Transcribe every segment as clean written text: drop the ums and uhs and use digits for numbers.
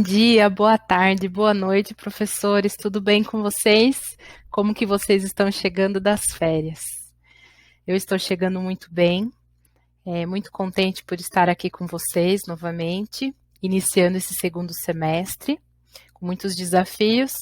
Bom dia, boa tarde, boa noite, professores. Tudo bem com vocês? Como que vocês estão chegando das férias? Eu estou chegando muito bem, muito contente por estar aqui com vocês novamente, iniciando esse segundo semestre, com muitos desafios,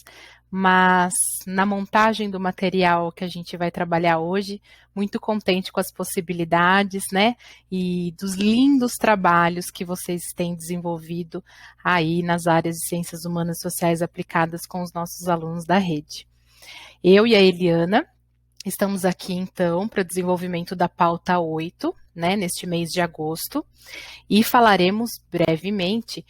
mas na montagem do material que a gente vai trabalhar hoje, muito contente com as possibilidades, né? E dos lindos trabalhos que vocês têm desenvolvido aí nas áreas de Ciências Humanas e Sociais aplicadas com os nossos alunos da rede. Eu e a Eliana estamos aqui, então, para o desenvolvimento da pauta 8, né, neste mês de agosto, e falaremos brevemente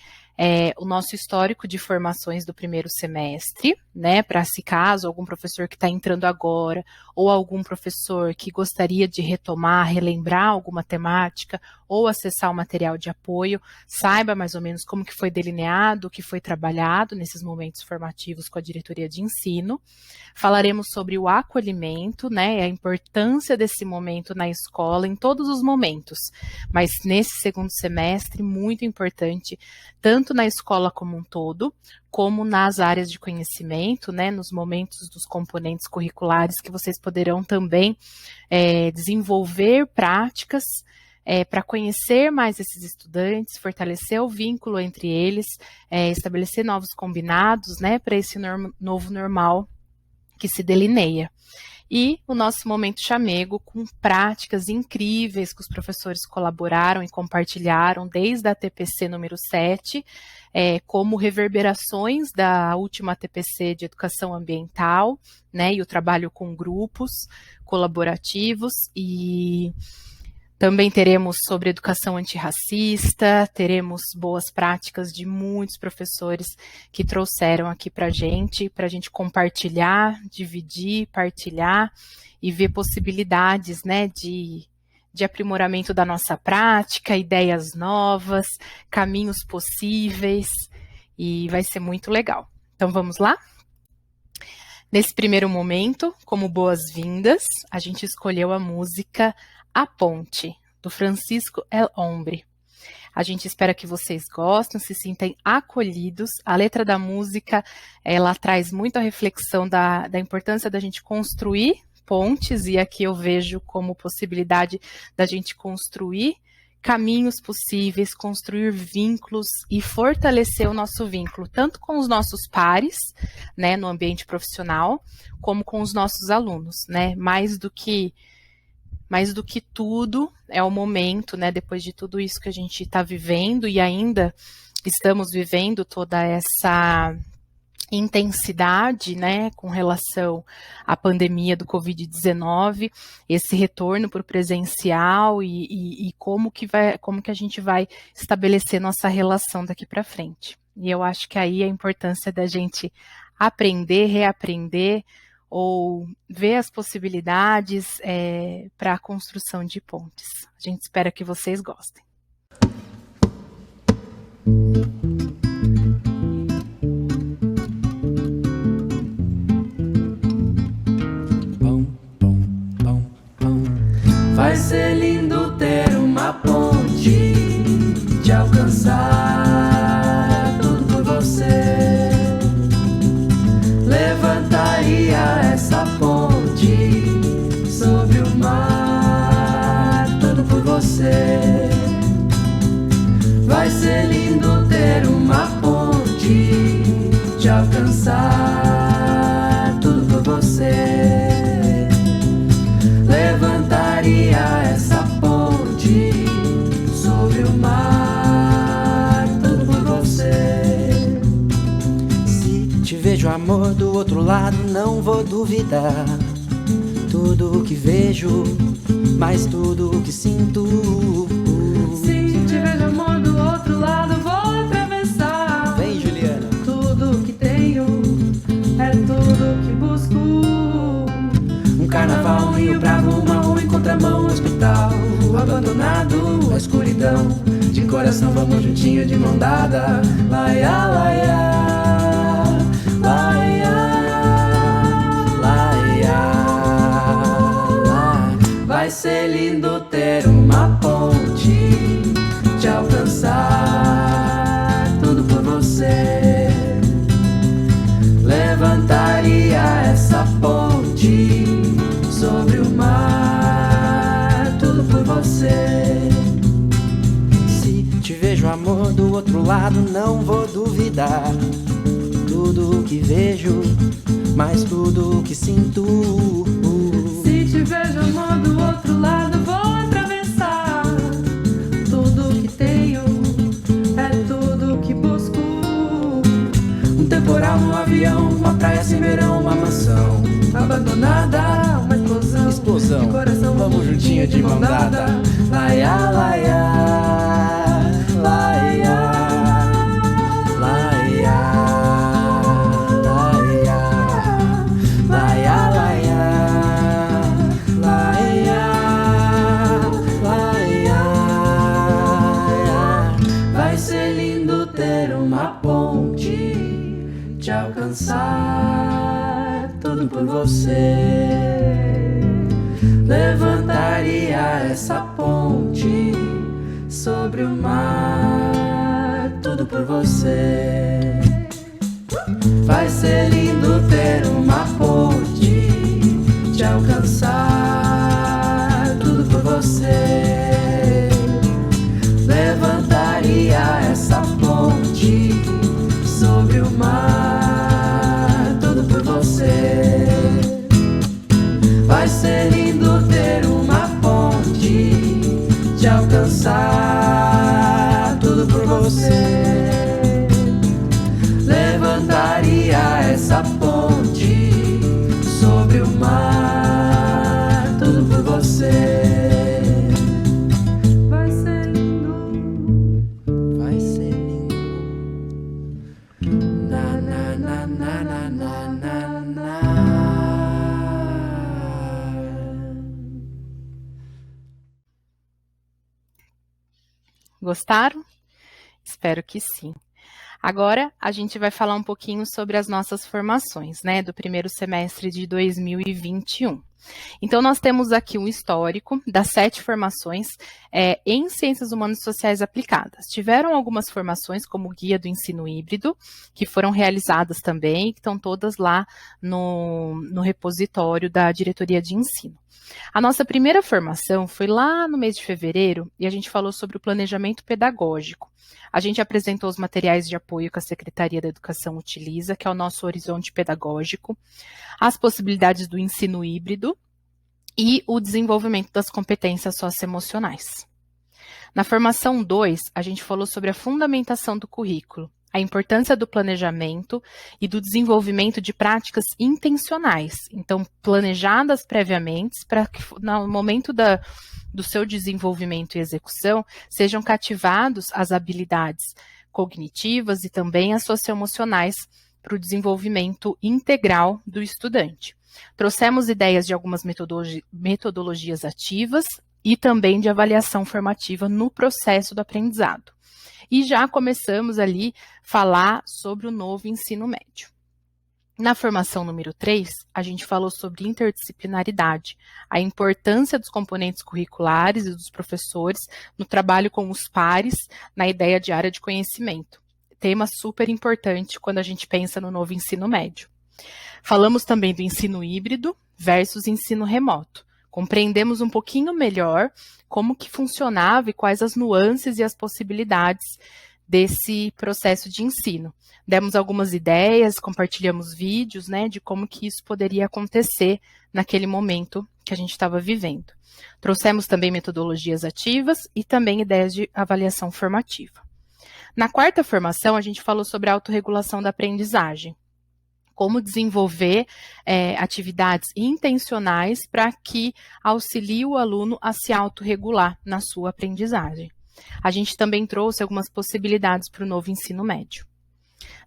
o nosso histórico de formações do primeiro semestre, né, para se caso algum professor que está entrando agora, ou algum professor que gostaria de retomar, relembrar alguma temática, ou acessar o material de apoio, saiba mais ou menos como que foi delineado, o que foi trabalhado nesses momentos formativos com a diretoria de ensino. Falaremos sobre o acolhimento, né, a importância desse momento na escola, em todos os momentos, mas nesse segundo semestre, muito importante, tanto na escola como um todo, como nas áreas de conhecimento, né, nos momentos dos componentes curriculares, que vocês poderão também desenvolver práticas para conhecer mais esses estudantes, fortalecer o vínculo entre eles, estabelecer novos combinados, né, para esse novo normal que se delineia. E o nosso momento chamego com práticas incríveis que os professores colaboraram e compartilharam desde a TPC número 7, como reverberações da última TPC de educação ambiental, né, e o trabalho com grupos colaborativos, e também teremos sobre educação antirracista, teremos boas práticas de muitos professores que trouxeram aqui para a gente compartilhar, dividir, partilhar e ver possibilidades, né, de aprimoramento da nossa prática, ideias novas, caminhos possíveis, e vai ser muito legal. Então vamos lá? Nesse primeiro momento, como boas-vindas, a gente escolheu a música A Ponte, do Francisco El Hombre. A gente espera que vocês gostem, se sintam acolhidos. A letra da música, ela traz muita reflexão da importância da gente construir pontes, e aqui eu vejo como possibilidade da gente construir caminhos possíveis, construir vínculos e fortalecer o nosso vínculo, tanto com os nossos pares, né, no ambiente profissional, como com os nossos alunos, né, mais do que tudo, é o momento, né, depois de tudo isso que a gente está vivendo e ainda estamos vivendo toda essa intensidade, né, com relação à pandemia do Covid-19, esse retorno para o presencial e como que a gente vai estabelecer nossa relação daqui para frente. E eu acho que aí a importância da gente aprender, reaprender, ou ver as possibilidades para a construção de pontes. A gente espera que vocês gostem. Vai ser lindo ter uma ponte, te alcançar tudo por você. Levantaria essa ponte sobre o mar, tudo por você. Vai ser lindo ter uma ponte, te alcançar tudo por você. Levantaria essa ponte sobre o mar, tudo por você. Se te vejo, amor, do outro lado, não vou duvidar. Tudo o que vejo, mas tudo o que sinto. Se te vejo, amor, do outro lado, vou atravessar. Vem, Juliana. Tudo o que tenho é tudo que busco. Um carnaval, um rio bravo, uma rua em contramão, um hospital abandonado, a escuridão. De coração vamos juntinho de mão dada. Laia, laia, laia, laia, laia. Vai ser lindo ter uma ponte, te alcançar tudo por você. essa ponte sobre o mar, tudo por você. Se te vejo amor do outro lado, não vou duvidar. Tudo o que vejo, mas tudo o que sinto. Se te vejo amor do outro lado, vou atravessar. Tudo que tenho é tudo que busco. Um temporal, um avião, uma praia sem verão, uma mansão abandonada, uma explosão de coração, vamos juntinho de mão dada. Laia, laia, laia, laia, laia, laia, laia, laia, laia. Vai ser lindo ter uma ponte, te alcançar, tudo por você. Levantaria essa ponte sobre o mar, tudo por você. Vai ser lindo ter uma ponte, te alcançar, tudo por você. Levantaria essa ponte sobre o mar, tudo por você. Vai ser lindo ter uma ponte, te alcançar, tudo por você. Levantaria essa ponte sobre o mar, tudo por você. Vai ser lindo, Vai ser lindo. na na na na na na na na. Gostaram? Espero que sim. Agora, a gente vai falar um pouquinho sobre as nossas formações, né, do primeiro semestre de 2021. Então, nós temos aqui um histórico das 7 formações em Ciências Humanas e Sociais Aplicadas. Tiveram algumas formações, como o Guia do Ensino Híbrido, que foram realizadas também, que estão todas lá no repositório da Diretoria de Ensino. A nossa primeira formação foi lá no mês de fevereiro e a gente falou sobre o planejamento pedagógico. A gente apresentou os materiais de apoio que a Secretaria da Educação utiliza, que é o nosso horizonte pedagógico, as possibilidades do ensino híbrido e o desenvolvimento das competências socioemocionais. Na formação 2, a gente falou sobre a fundamentação do currículo, a importância do planejamento e do desenvolvimento de práticas intencionais, então planejadas previamente para que no momento do seu desenvolvimento e execução sejam cativados as habilidades cognitivas e também as socioemocionais para o desenvolvimento integral do estudante. Trouxemos ideias de algumas metodologias ativas e também de avaliação formativa no processo do aprendizado. E já começamos ali a falar sobre o novo ensino médio. Na formação número 3, a gente falou sobre interdisciplinaridade, a importância dos componentes curriculares e dos professores no trabalho com os pares na ideia de área de conhecimento. Tema super importante quando a gente pensa no novo ensino médio. Falamos também do ensino híbrido versus ensino remoto. Compreendemos um pouquinho melhor como que funcionava e quais as nuances e as possibilidades desse processo de ensino. Demos algumas ideias, compartilhamos vídeos, né, de como que isso poderia acontecer naquele momento que a gente estava vivendo. Trouxemos também metodologias ativas e também ideias de avaliação formativa. Na quarta formação, a gente falou sobre a autorregulação da aprendizagem. Como desenvolver atividades intencionais para que auxilie o aluno a se autorregular na sua aprendizagem. A gente também trouxe algumas possibilidades para o novo ensino médio.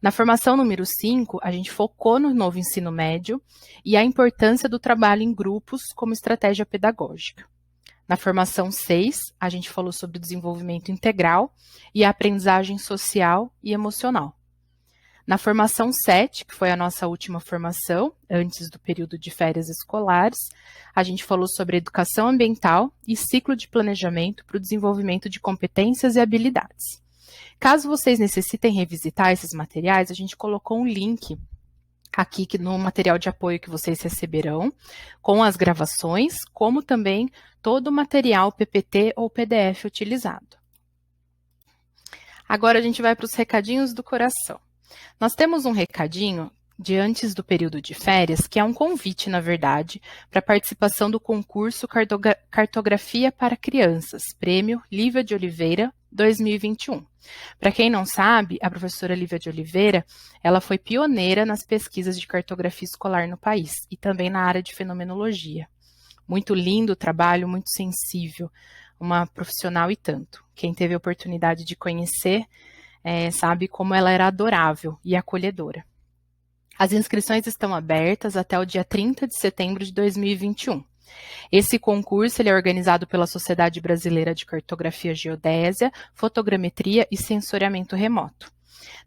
Na formação número 5, a gente focou no novo ensino médio e a importância do trabalho em grupos como estratégia pedagógica. Na formação 6, a gente falou sobre o desenvolvimento integral e a aprendizagem social e emocional. Na formação 7, que foi a nossa última formação, antes do período de férias escolares, a gente falou sobre educação ambiental e ciclo de planejamento para o desenvolvimento de competências e habilidades. Caso vocês necessitem revisitar esses materiais, a gente colocou um link aqui no material de apoio que vocês receberão, com as gravações, como também todo o material PPT ou PDF utilizado. Agora a gente vai para os recadinhos do coração. Nós temos um recadinho de antes do período de férias, que é um convite, na verdade, para a participação do concurso Cartografia para Crianças, Prêmio Lívia de Oliveira 2021. Para quem não sabe, a professora Lívia de Oliveira, ela foi pioneira nas pesquisas de cartografia escolar no país e também na área de fenomenologia. Muito lindo o trabalho, muito sensível, uma profissional e tanto. Quem teve a oportunidade de conhecer sabe como ela era adorável e acolhedora. As inscrições estão abertas até o dia 30 de setembro de 2021. Esse concurso ele é organizado pela Sociedade Brasileira de Cartografia Geodésia, Fotogrametria e Sensoriamento Remoto.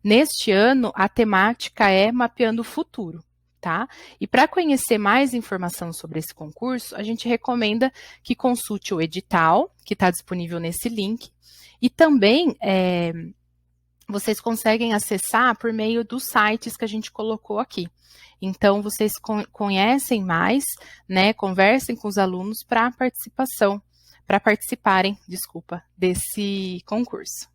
Neste ano, a temática é Mapeando o Futuro, tá? E para conhecer mais informação sobre esse concurso, a gente recomenda que consulte o edital, que está disponível nesse link, e também vocês conseguem acessar por meio dos sites que a gente colocou aqui. Então, vocês conhecem mais, né, conversem com os alunos para participarem, desse concurso.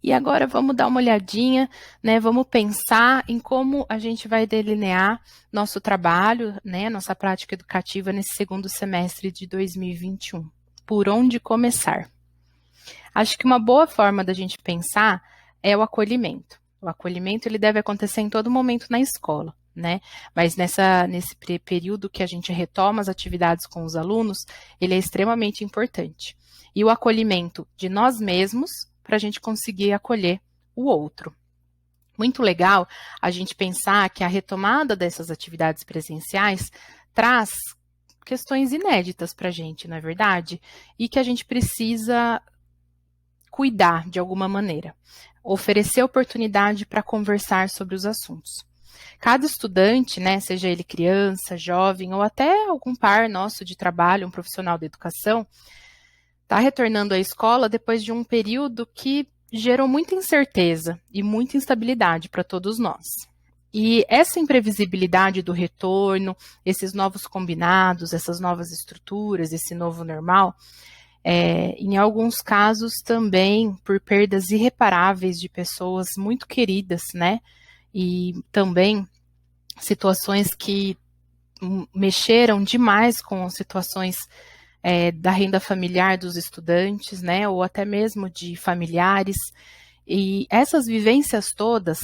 E agora vamos dar uma olhadinha, né, vamos pensar em como a gente vai delinear nosso trabalho, né, nossa prática educativa nesse segundo semestre de 2021. Por onde começar? Acho que uma boa forma da gente pensar é o acolhimento. O acolhimento ele deve acontecer em todo momento na escola, né? Mas nesse período que a gente retoma as atividades com os alunos, ele é extremamente importante. E o acolhimento de nós mesmos para a gente conseguir acolher o outro. Muito legal a gente pensar que a retomada dessas atividades presenciais traz questões inéditas para a gente, não é verdade? E que a gente precisa cuidar de alguma maneira, oferecer oportunidade para conversar sobre os assuntos. Cada estudante, né, seja ele criança, jovem ou até algum par nosso de trabalho, um profissional da educação, está retornando à escola depois de um período que gerou muita incerteza e muita instabilidade para todos nós. E essa imprevisibilidade do retorno, esses novos combinados, essas novas estruturas, esse novo normal, em alguns casos também por perdas irreparáveis de pessoas muito queridas, né? E também situações que mexeram demais com situações da renda familiar dos estudantes, né? Ou até mesmo de familiares. E essas vivências todas,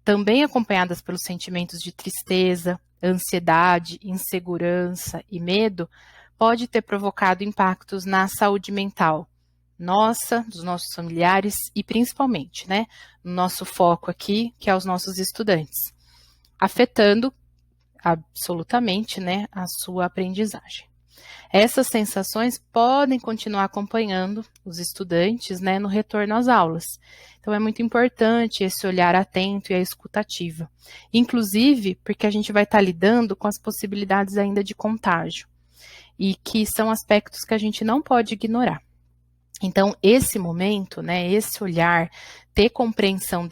também acompanhadas pelos sentimentos de tristeza, ansiedade, insegurança e medo, pode ter provocado impactos na saúde mental nossa, dos nossos familiares e principalmente, né, no nosso foco aqui, que é os nossos estudantes, afetando absolutamente, né, a sua aprendizagem. Essas sensações podem continuar acompanhando os estudantes, né, no retorno às aulas. Então, é muito importante esse olhar atento e a escuta ativa. Inclusive, porque a gente vai estar lidando com as possibilidades ainda de contágio. E que são aspectos que a gente não pode ignorar. Então, esse momento, né, esse olhar, ter compreensão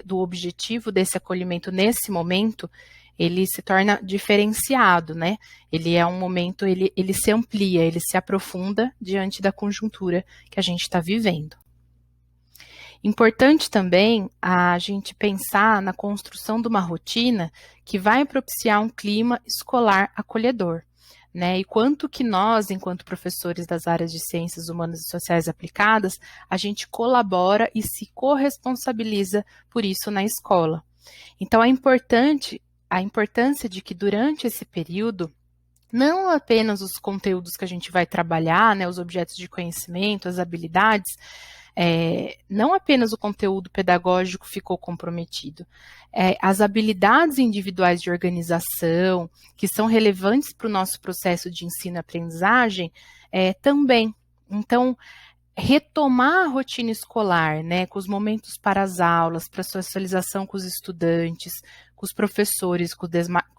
do objetivo desse acolhimento nesse momento, ele se torna diferenciado, né? Ele é um momento, ele se amplia, ele se aprofunda diante da conjuntura que a gente está vivendo. Importante também a gente pensar na construção de uma rotina que vai propiciar um clima escolar acolhedor. Né, e quanto que nós, enquanto professores das áreas de ciências humanas e sociais aplicadas, a gente colabora e se corresponsabiliza por isso na escola. Então, a importância de que durante esse período, não apenas os conteúdos que a gente vai trabalhar, né, os objetos de conhecimento, as habilidades, não apenas o conteúdo pedagógico ficou comprometido, as habilidades individuais de organização, que são relevantes para o nosso processo de ensino-aprendizagem, também. Então, retomar a rotina escolar, né, com os momentos para as aulas, para a socialização com os estudantes, com os professores, com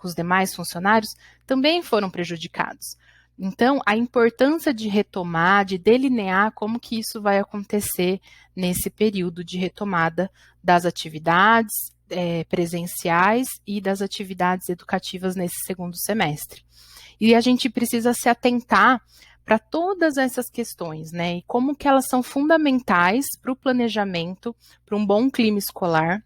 os demais funcionários, também foram prejudicados. Então, a importância de retomar, de delinear como que isso vai acontecer nesse período de retomada das atividades presenciais e das atividades educativas nesse segundo semestre. E a gente precisa se atentar para todas essas questões, né? E como que elas são fundamentais para o planejamento, para um bom clima escolar,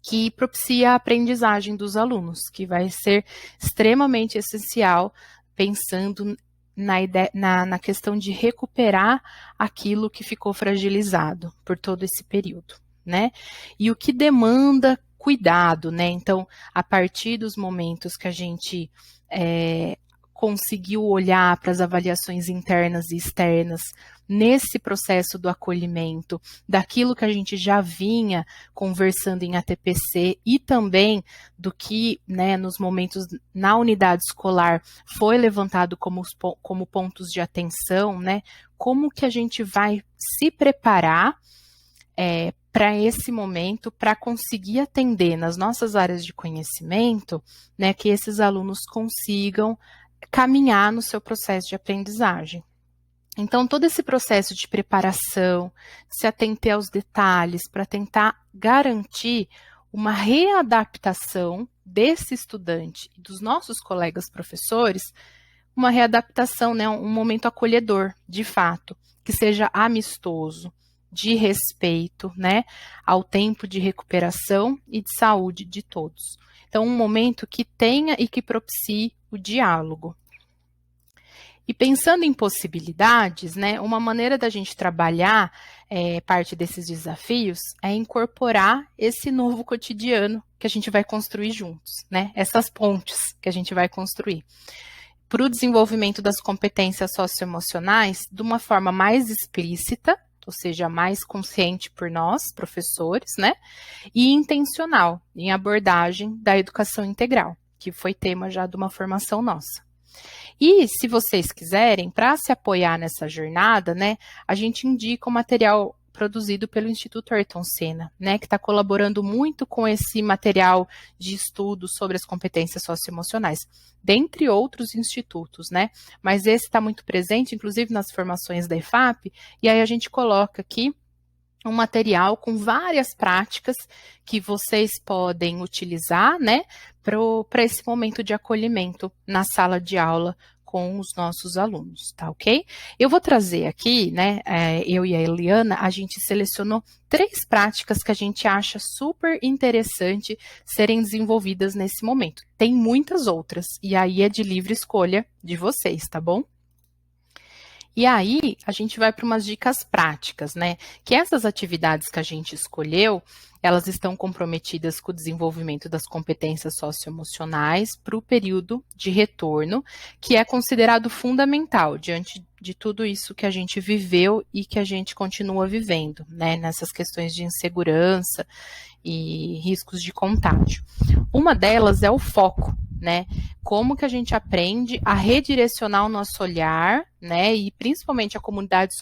que propicia a aprendizagem dos alunos, que vai ser extremamente essencial, pensando na questão de recuperar aquilo que ficou fragilizado por todo esse período, né? E o que demanda cuidado, né? Então, a partir dos momentos que a gente conseguiu olhar para as avaliações internas e externas nesse processo do acolhimento, daquilo que a gente já vinha conversando em ATPC e também do que, né, nos momentos na unidade escolar foi levantado como pontos de atenção, né? Como que a gente vai se preparar para esse momento, para conseguir atender nas nossas áreas de conhecimento, né, que esses alunos consigam caminhar no seu processo de aprendizagem. Então, todo esse processo de preparação, se atentar aos detalhes, para tentar garantir uma readaptação desse estudante e dos nossos colegas professores, uma readaptação, né, um momento acolhedor, de fato, que seja amistoso, de respeito, né, ao tempo de recuperação e de saúde de todos. Então, um momento que tenha e que propicie o diálogo. E pensando em possibilidades, né, uma maneira da gente trabalhar parte desses desafios é incorporar esse novo cotidiano que a gente vai construir juntos, né, essas pontes que a gente vai construir, para o desenvolvimento das competências socioemocionais de uma forma mais explícita, ou seja, mais consciente por nós, professores, né, e intencional em abordagem da educação integral, que foi tema já de uma formação nossa. E, se vocês quiserem, para se apoiar nessa jornada, né, a gente indica o material produzido pelo Instituto Ayrton Senna, né, que está colaborando muito com esse material de estudo sobre as competências socioemocionais, dentre outros institutos, né, mas esse está muito presente, inclusive nas formações da EFAP, e aí a gente coloca aqui um material com várias práticas que vocês podem utilizar, né, para esse momento de acolhimento na sala de aula com os nossos alunos, tá ok? Eu vou trazer aqui, né, eu e a Eliana, a gente selecionou 3 práticas que a gente acha super interessante serem desenvolvidas nesse momento. Tem muitas outras, e aí é de livre escolha de vocês, tá bom? E aí, a gente vai para umas dicas práticas, né? Que essas atividades que a gente escolheu, elas estão comprometidas com o desenvolvimento das competências socioemocionais para o período de retorno, que é considerado fundamental diante de tudo isso que a gente viveu e que a gente continua vivendo, né? Nessas questões de insegurança e riscos de contágio. Uma delas é o foco, né? Como que a gente aprende a redirecionar o nosso olhar, né? E principalmente a comunidade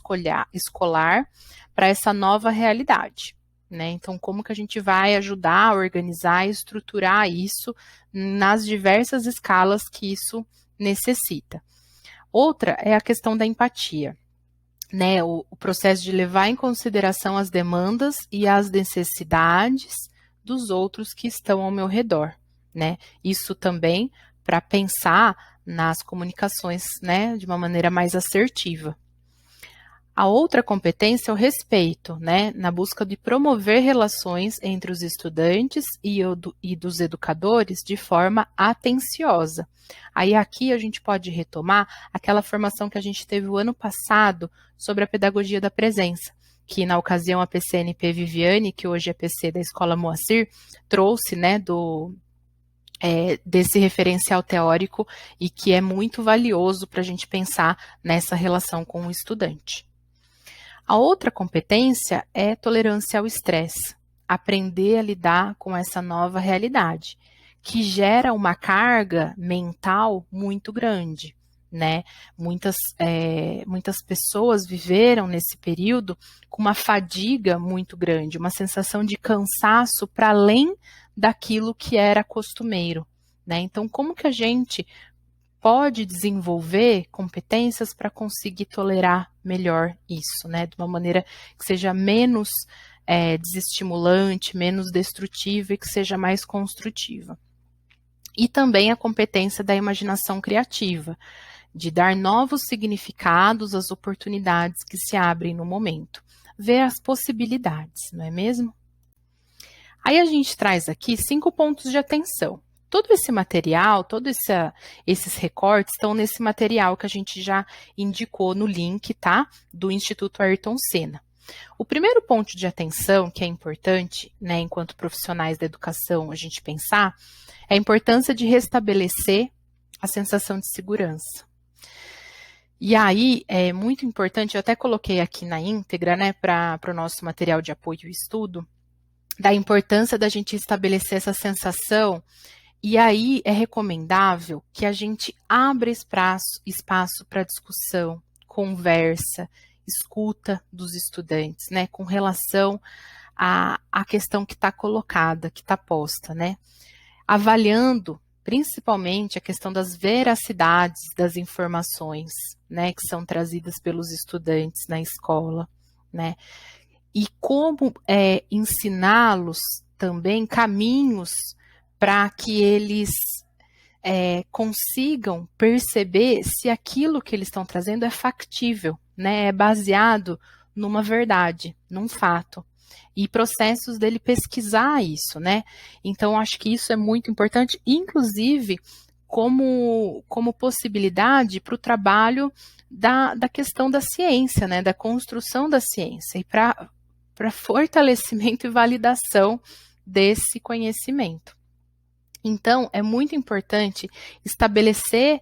escolar para essa nova realidade, né? Então, como que a gente vai ajudar a organizar e estruturar isso nas diversas escalas que isso necessita. Outra é a questão da empatia, né? O processo de levar em consideração as demandas e as necessidades dos outros que estão ao meu redor, né? Isso também para pensar nas comunicações, né, de uma maneira mais assertiva. A outra competência é o respeito, né, na busca de promover relações entre os estudantes e dos educadores de forma atenciosa. Aí aqui a gente pode retomar aquela formação que a gente teve o ano passado sobre a pedagogia da presença, que na ocasião a PCNP Viviane, que hoje é PC da Escola Moacir, trouxe, né, desse referencial teórico e que é muito valioso para a gente pensar nessa relação com o estudante. A outra competência é tolerância ao estresse, aprender a lidar com essa nova realidade, que gera uma carga mental muito grande, né? Muitas pessoas viveram nesse período com uma fadiga muito grande, uma sensação de cansaço para além daquilo que era costumeiro, né? Então, como que a gente pode desenvolver competências para conseguir tolerar melhor isso, né? De uma maneira que seja menos desestimulante, menos destrutiva e que seja mais construtiva. E também a competência da imaginação criativa, de dar novos significados às oportunidades que se abrem no momento. Ver as possibilidades, não é mesmo? Aí a gente traz aqui 5 pontos de atenção. Todo esse material, esses recortes estão nesse material que a gente já indicou no link, tá? Do Instituto Ayrton Senna. O primeiro ponto de atenção, que é importante, né, enquanto profissionais da educação, a gente pensar, é a importância de restabelecer a sensação de segurança. E aí, é muito importante, eu até coloquei aqui na íntegra, né, para o nosso material de apoio e estudo, da importância da gente estabelecer essa sensação. E aí é recomendável que a gente abra espaço para discussão, conversa, escuta dos estudantes, né, com relação à questão que está colocada, que está posta, né, avaliando principalmente a questão das veracidades das informações, né, que são trazidas pelos estudantes na escola, né, e como ensiná-los também caminhos para que eles consigam perceber se aquilo que eles estão trazendo é factível, né, é baseado numa verdade, num fato, e processos dele pesquisar isso, né? Então, acho que isso é muito importante, inclusive como possibilidade para o trabalho da questão da ciência, né, da construção da ciência, e para fortalecimento e validação desse conhecimento. Então, é muito importante estabelecer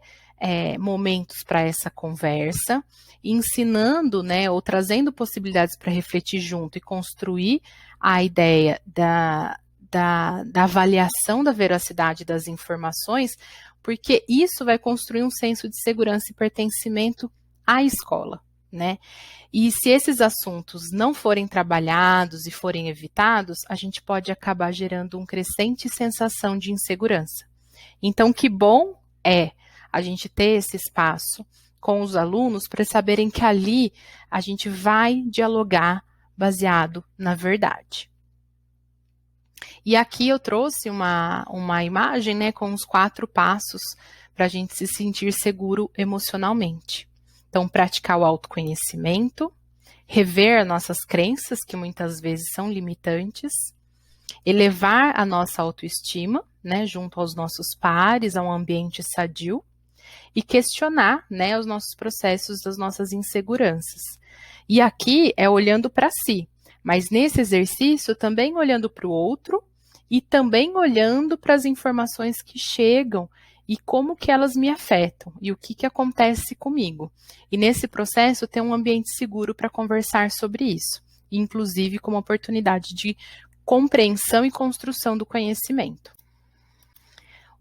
momentos para essa conversa, ensinando, né, ou trazendo possibilidades para refletir junto e construir a ideia da avaliação da veracidade das informações, porque isso vai construir um senso de segurança e pertencimento à escola, né? E se esses assuntos não forem trabalhados e forem evitados, a gente pode acabar gerando uma crescente sensação de insegurança. Então, que bom é a gente ter esse espaço com os alunos para saberem que ali a gente vai dialogar baseado na verdade. E aqui eu trouxe uma imagem, né, com os 4 passos para a gente se sentir seguro emocionalmente. Então, praticar o autoconhecimento, rever nossas crenças, que muitas vezes são limitantes, elevar a nossa autoestima, né, junto aos nossos pares, a um ambiente sadio, e questionar, né, os nossos processos, as nossas inseguranças. E aqui é olhando para si, mas nesse exercício também olhando para o outro e também olhando para as informações que chegam e como que elas me afetam e o que acontece comigo. E nesse processo ter um ambiente seguro para conversar sobre isso, inclusive como oportunidade de compreensão e construção do conhecimento.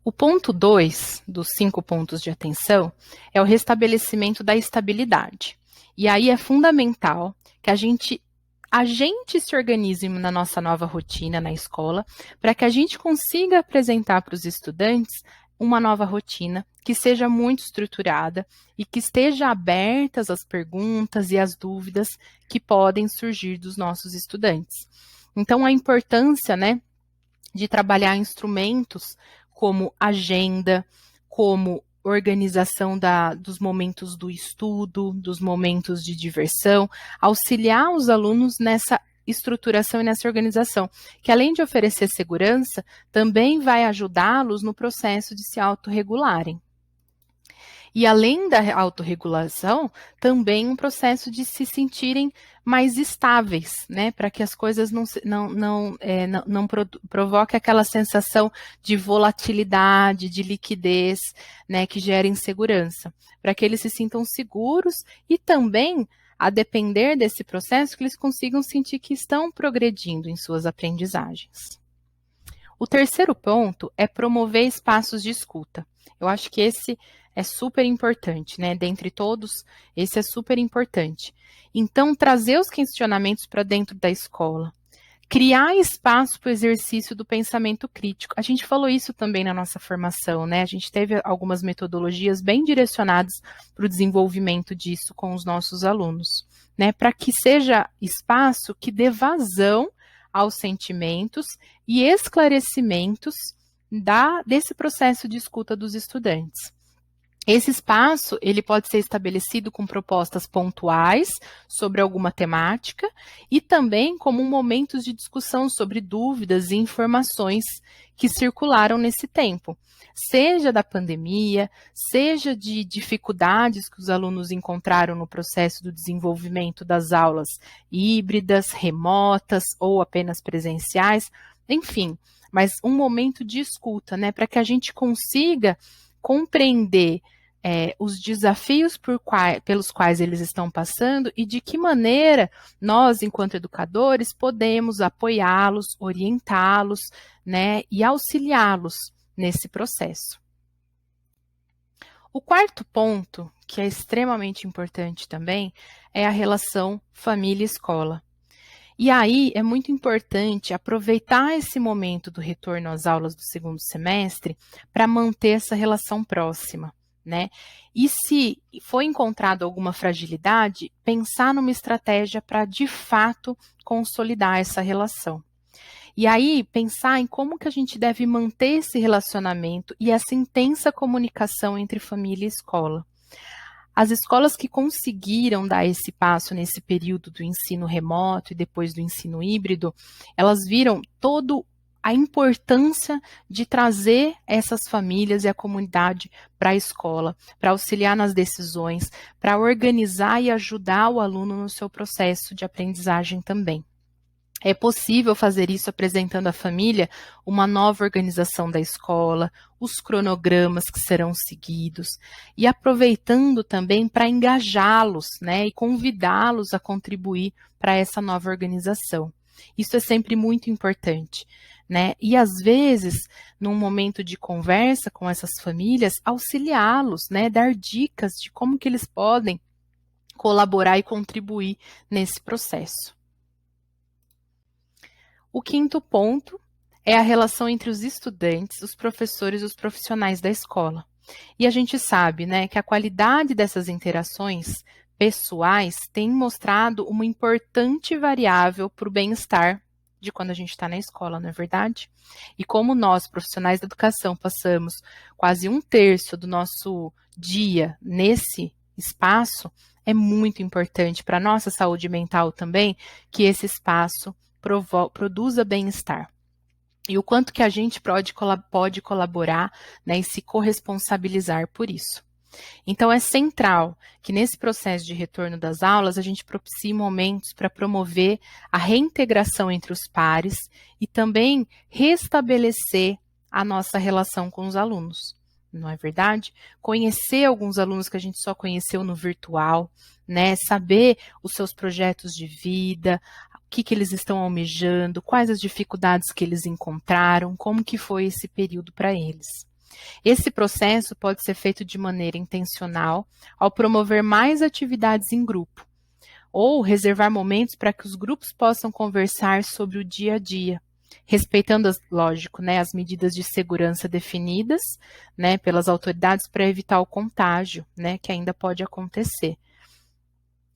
O ponto 2 dos 5 pontos de atenção é o restabelecimento da estabilidade. E aí é fundamental que a gente se organize na nossa nova rotina na escola, para que a gente consiga apresentar para os estudantes uma nova rotina que seja muito estruturada e que esteja aberta às perguntas e às dúvidas que podem surgir dos nossos estudantes. Então, a importância, né, de trabalhar instrumentos como agenda, como organização dos momentos do estudo, dos momentos de diversão, auxiliar os alunos nessa estruturação e nessa organização, que além de oferecer segurança, também vai ajudá-los no processo de se autorregularem. E além da autorregulação, também um processo de se sentirem mais estáveis, né, para que as coisas não provoquem aquela sensação de volatilidade, de liquidez, né, que gera insegurança, para que eles se sintam seguros e também, a depender desse processo, que eles consigam sentir que estão progredindo em suas aprendizagens. O terceiro ponto é promover espaços de escuta. Eu acho que esse é super importante, né? Dentre todos, esse é super importante. Então, trazer os questionamentos para dentro da escola. Criar espaço para o exercício do pensamento crítico. A gente falou isso também na nossa formação, né? A gente teve algumas metodologias bem direcionadas para o desenvolvimento disso com os nossos alunos, né? Para que seja espaço que dê vazão aos sentimentos e esclarecimentos desse processo de escuta dos estudantes. Esse espaço, ele pode ser estabelecido com propostas pontuais sobre alguma temática e também como momentos de discussão sobre dúvidas e informações que circularam nesse tempo, seja da pandemia, seja de dificuldades que os alunos encontraram no processo do desenvolvimento das aulas híbridas, remotas ou apenas presenciais, enfim, mas um momento de escuta, né, para que a gente consiga compreender os desafios pelos quais eles estão passando e de que maneira nós, enquanto educadores, podemos apoiá-los, orientá-los, né, e auxiliá-los nesse processo. O quarto ponto, que é extremamente importante também, é a relação família-escola. E aí é muito importante aproveitar esse momento do retorno às aulas do segundo semestre para manter essa relação próxima, né? E se for encontrado alguma fragilidade, pensar numa estratégia para de fato consolidar essa relação. E aí pensar em como que a gente deve manter esse relacionamento e essa intensa comunicação entre família e escola. As escolas que conseguiram dar esse passo nesse período do ensino remoto e depois do ensino híbrido, elas viram toda a importância de trazer essas famílias e a comunidade para a escola, para auxiliar nas decisões, para organizar e ajudar o aluno no seu processo de aprendizagem também. É possível fazer isso apresentando à família uma nova organização da escola, os cronogramas que serão seguidos e aproveitando também para engajá-los, né, e convidá-los a contribuir para essa nova organização. Isso é sempre muito importante, né? E às vezes, num momento de conversa com essas famílias, auxiliá-los, né, dar dicas de como que eles podem colaborar e contribuir nesse processo. O quinto ponto é a relação entre os estudantes, os professores e os profissionais da escola. E a gente sabe, né, que a qualidade dessas interações pessoais tem mostrado uma importante variável para o bem-estar de quando a gente está na escola, não é verdade? E como nós, profissionais da educação, passamos quase 1/3 do nosso dia nesse espaço, é muito importante para a nossa saúde mental também que esse espaço produza bem-estar. E o quanto que a gente pode colaborar, né, e se corresponsabilizar por isso. Então, é central que nesse processo de retorno das aulas, a gente propicie momentos para promover a reintegração entre os pares e também restabelecer a nossa relação com os alunos. Não é verdade? Conhecer alguns alunos que a gente só conheceu no virtual, né? Saber os seus projetos de vida, o que eles estão almejando, quais as dificuldades que eles encontraram, como que foi esse período para eles. Esse processo pode ser feito de maneira intencional, ao promover mais atividades em grupo, ou reservar momentos para que os grupos possam conversar sobre o dia a dia, respeitando, lógico, né, as medidas de segurança definidas, né, pelas autoridades para evitar o contágio, né, que ainda pode acontecer.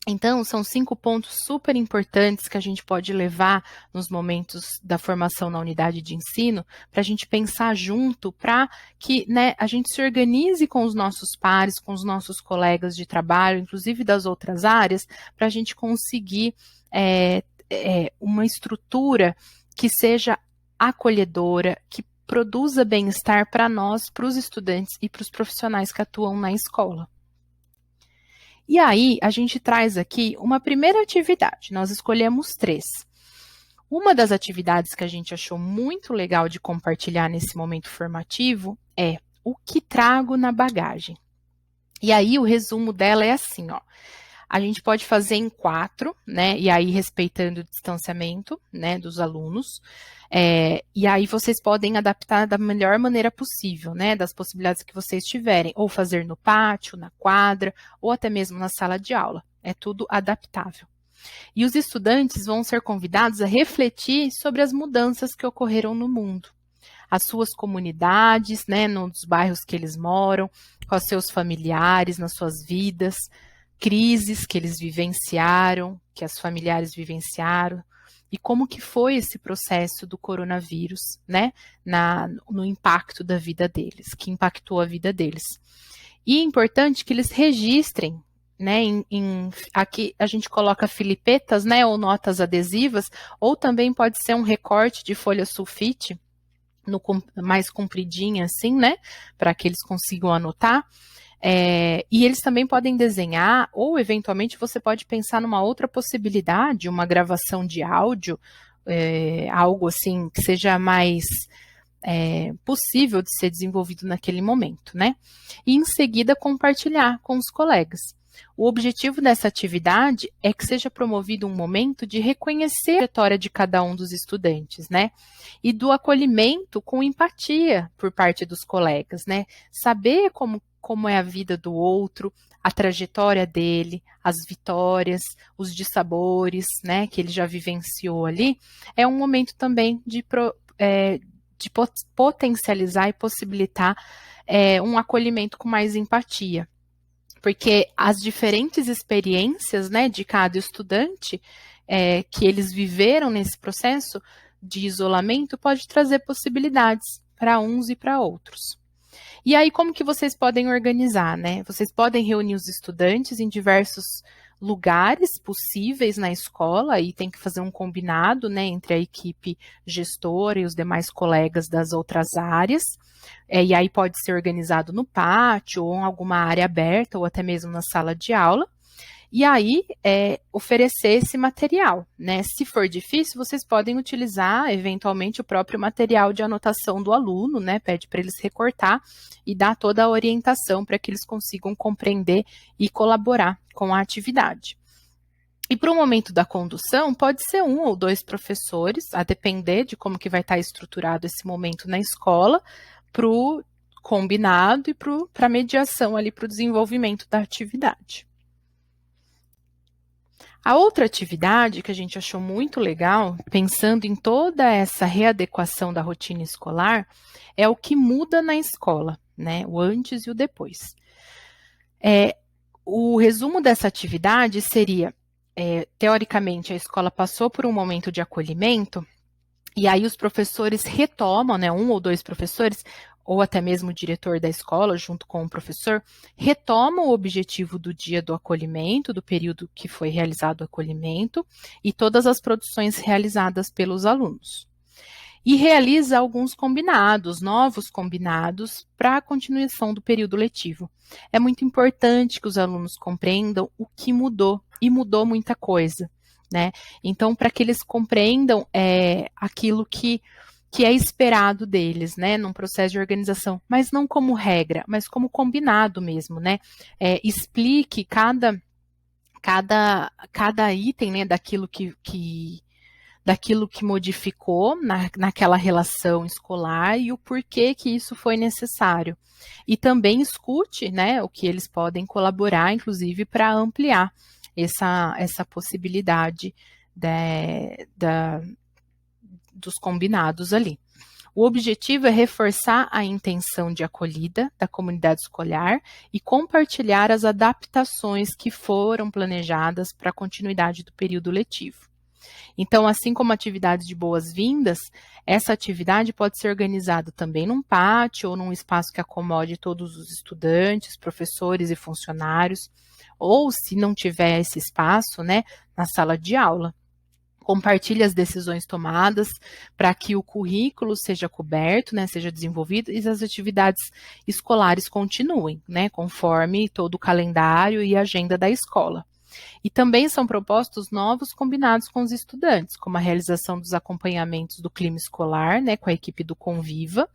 Então, são 5 pontos super importantes que a gente pode levar nos momentos da formação na unidade de ensino, para a gente pensar junto, para que, né, a gente se organize com os nossos pares, com os nossos colegas de trabalho, inclusive das outras áreas, para a gente conseguir uma estrutura que seja acolhedora, que produza bem-estar para nós, para os estudantes e para os profissionais que atuam na escola. E aí, a gente traz aqui uma primeira atividade, nós escolhemos 3. Uma das atividades que a gente achou muito legal de compartilhar nesse momento formativo é o que trago na bagagem. E aí, o resumo dela é assim, ó. A gente pode fazer em 4, né, e aí respeitando o distanciamento, né, dos alunos, e aí vocês podem adaptar da melhor maneira possível, né, das possibilidades que vocês tiverem, ou fazer no pátio, na quadra, ou até mesmo na sala de aula, é tudo adaptável. E os estudantes vão ser convidados a refletir sobre as mudanças que ocorreram no mundo, as suas comunidades, né, nos bairros que eles moram, com os seus familiares, nas suas vidas, crises que eles vivenciaram, que as familiares vivenciaram, e como que foi esse processo do coronavírus, né, no impacto da vida deles, que impactou a vida deles. E é importante que eles registrem, né, aqui a gente coloca filipetas, né, ou notas adesivas, ou também pode ser um recorte de folha sulfite, mais compridinha assim, né, para que eles consigam anotar. E eles também podem desenhar, ou eventualmente você pode pensar numa outra possibilidade, uma gravação de áudio, algo assim que seja mais possível de ser desenvolvido naquele momento, né? E em seguida compartilhar com os colegas. O objetivo dessa atividade é que seja promovido um momento de reconhecer a trajetória de cada um dos estudantes, né? E do acolhimento com empatia por parte dos colegas, né? Saber como é a vida do outro, a trajetória dele, as vitórias, os dissabores, né, que ele já vivenciou ali, é um momento também de potencializar e possibilitar um acolhimento com mais empatia. Porque as diferentes experiências, né, de cada estudante que eles viveram nesse processo de isolamento pode trazer possibilidades para uns e para outros. E aí, como que vocês podem organizar, né? Vocês podem reunir os estudantes em diversos lugares possíveis na escola, e tem que fazer um combinado, né, entre a equipe gestora e os demais colegas das outras áreas. E aí pode ser organizado no pátio, ou em alguma área aberta, ou até mesmo na sala de aula. E aí, oferecer esse material, né? Se for difícil, vocês podem utilizar, eventualmente, o próprio material de anotação do aluno, né? Pede para eles recortar e dar toda a orientação para que eles consigam compreender e colaborar com a atividade. E para o momento da condução, pode ser 1 ou 2 professores, a depender de como que vai estar estruturado esse momento na escola, para o combinado e para a mediação ali, para o desenvolvimento da atividade. A outra atividade que a gente achou muito legal, pensando em toda essa readequação da rotina escolar, é o que muda na escola, né? O antes e o depois. O resumo dessa atividade seria, teoricamente, a escola passou por um momento de acolhimento, e aí os professores retomam, né, 1 ou 2 professores, ou até mesmo o diretor da escola, junto com o professor, retomam o objetivo do dia do acolhimento, do período que foi realizado o acolhimento, e todas as produções realizadas pelos alunos. E realiza alguns combinados, novos combinados, para a continuação do período letivo. É muito importante que os alunos compreendam o que mudou, e mudou muita coisa, né? Então, para que eles compreendam aquilo que é esperado deles, né, num processo de organização, mas não como regra, mas como combinado mesmo, né? Explique cada item, né, daquilo que modificou naquela relação escolar e o porquê que isso foi necessário. E também escute, né, o que eles podem colaborar, inclusive, para ampliar essa possibilidade dos combinados ali. O objetivo é reforçar a intenção de acolhida da comunidade escolar e compartilhar as adaptações que foram planejadas para a continuidade do período letivo. Então, assim como atividades de boas-vindas, essa atividade pode ser organizada também num pátio ou num espaço que acomode todos os estudantes, professores e funcionários, ou, se não tiver esse espaço, né, na sala de aula. Compartilhe as decisões tomadas para que o currículo seja coberto, né, seja desenvolvido, e as atividades escolares continuem, né, conforme todo o calendário e agenda da escola. E também são propostos novos combinados com os estudantes, como a realização dos acompanhamentos do clima escolar, né, com a equipe do Conviva,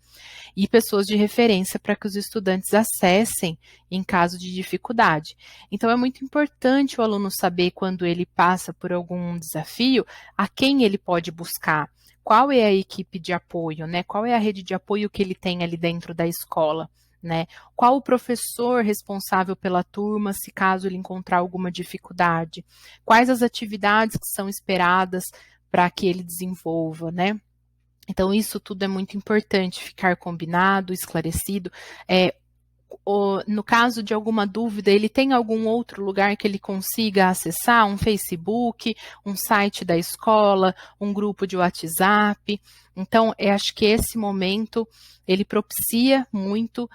e pessoas de referência para que os estudantes acessem em caso de dificuldade. Então, é muito importante o aluno saber, quando ele passa por algum desafio, a quem ele pode buscar, qual é a equipe de apoio, né, qual é a rede de apoio que ele tem ali dentro da escola. Né? Qual o professor responsável pela turma, se caso ele encontrar alguma dificuldade? Quais as atividades que são esperadas para que ele desenvolva, né? Então, isso tudo é muito importante, ficar combinado, esclarecido. no caso de alguma dúvida, ele tem algum outro lugar que ele consiga acessar, um Facebook, um site da escola, um grupo de WhatsApp. Então, eu acho que esse momento, ele propicia muito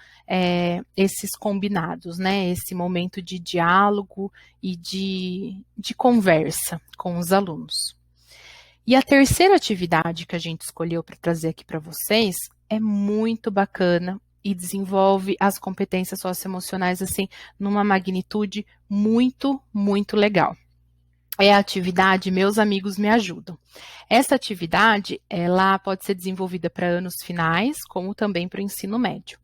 esses combinados, né? Esse momento de diálogo e de conversa com os alunos. E a terceira atividade que a gente escolheu para trazer aqui para vocês é muito bacana e desenvolve as competências socioemocionais, assim, numa magnitude muito, muito legal. É a atividade Meus Amigos Me Ajudam. Essa atividade, ela pode ser desenvolvida para anos finais, como também para o ensino médio.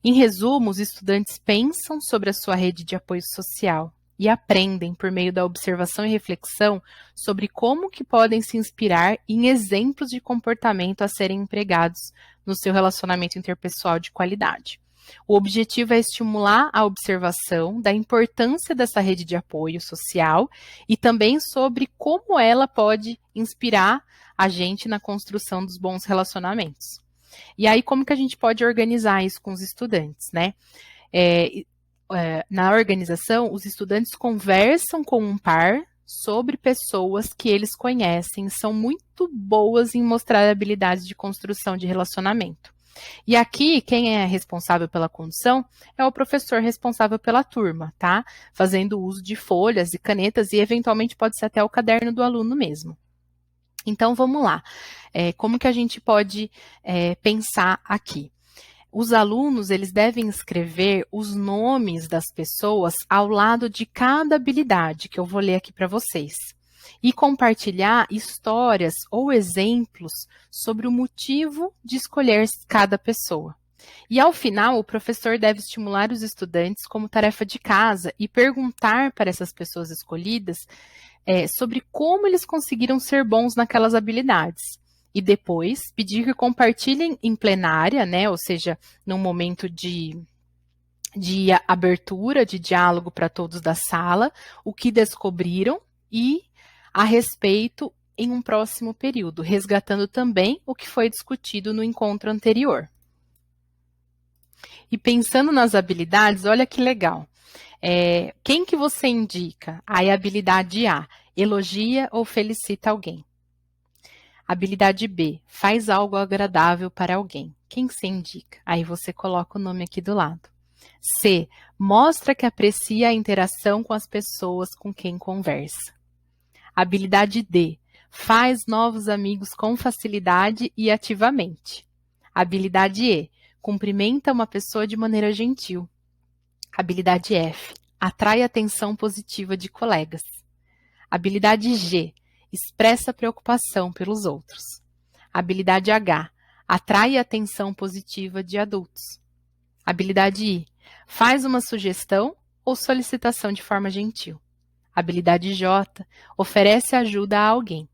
Em resumo, os estudantes pensam sobre a sua rede de apoio social e aprendem, por meio da observação e reflexão, sobre como que podem se inspirar em exemplos de comportamento a serem empregados no seu relacionamento interpessoal de qualidade. O objetivo é estimular a observação da importância dessa rede de apoio social e também sobre como ela pode inspirar a gente na construção dos bons relacionamentos. E aí, como que a gente pode organizar isso com os estudantes, né? Na organização, os estudantes conversam com um par sobre pessoas que eles conhecem, são muito boas em mostrar habilidades de construção de relacionamento. E aqui, quem é responsável pela condução é o professor responsável pela turma, tá? Fazendo uso de folhas e canetas e, eventualmente, pode ser até o caderno do aluno mesmo. Então, vamos lá. Como que a gente pode pensar aqui? Os alunos, eles devem escrever os nomes das pessoas ao lado de cada habilidade, que eu vou ler aqui para vocês. E compartilhar histórias ou exemplos sobre o motivo de escolher cada pessoa. E ao final, o professor deve estimular os estudantes como tarefa de casa e perguntar para essas pessoas escolhidas sobre como eles conseguiram ser bons naquelas habilidades. E depois pedir que compartilhem em plenária, né, ou seja, num momento de abertura, de diálogo para todos da sala, o que descobriram e a respeito em um próximo período, resgatando também o que foi discutido no encontro anterior. E pensando nas habilidades, olha que legal. Quem que você indica? Aí a habilidade A, elogia ou felicita alguém. Habilidade B, faz algo agradável para alguém. Quem você indica? Aí você coloca o nome aqui do lado. C, mostra que aprecia a interação com as pessoas com quem conversa. Habilidade D, faz novos amigos com facilidade e ativamente. Habilidade E, cumprimenta uma pessoa de maneira gentil. Habilidade F, atrai atenção positiva de colegas. Habilidade G, expressa preocupação pelos outros. Habilidade H, atrai atenção positiva de adultos. Habilidade I, faz uma sugestão ou solicitação de forma gentil. Habilidade J, oferece ajuda a alguém.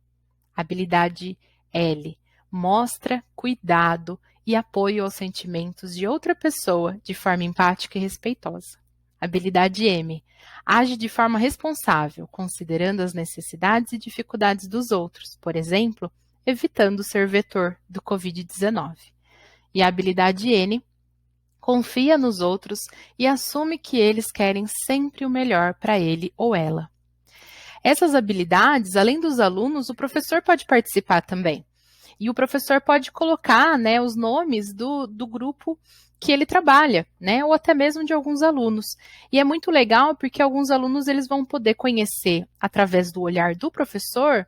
Habilidade L, mostra cuidado e apoio aos sentimentos de outra pessoa de forma empática e respeitosa. Habilidade M, age de forma responsável, considerando as necessidades e dificuldades dos outros, por exemplo, evitando ser vetor do Covid-19. E a habilidade N, confia nos outros e assume que eles querem sempre o melhor para ele ou ela. Essas habilidades, além dos alunos, o professor pode participar também. E o professor pode colocar, né, os nomes do grupo que ele trabalha, né, ou até mesmo de alguns alunos. E é muito legal porque alguns alunos eles vão poder conhecer, através do olhar do professor,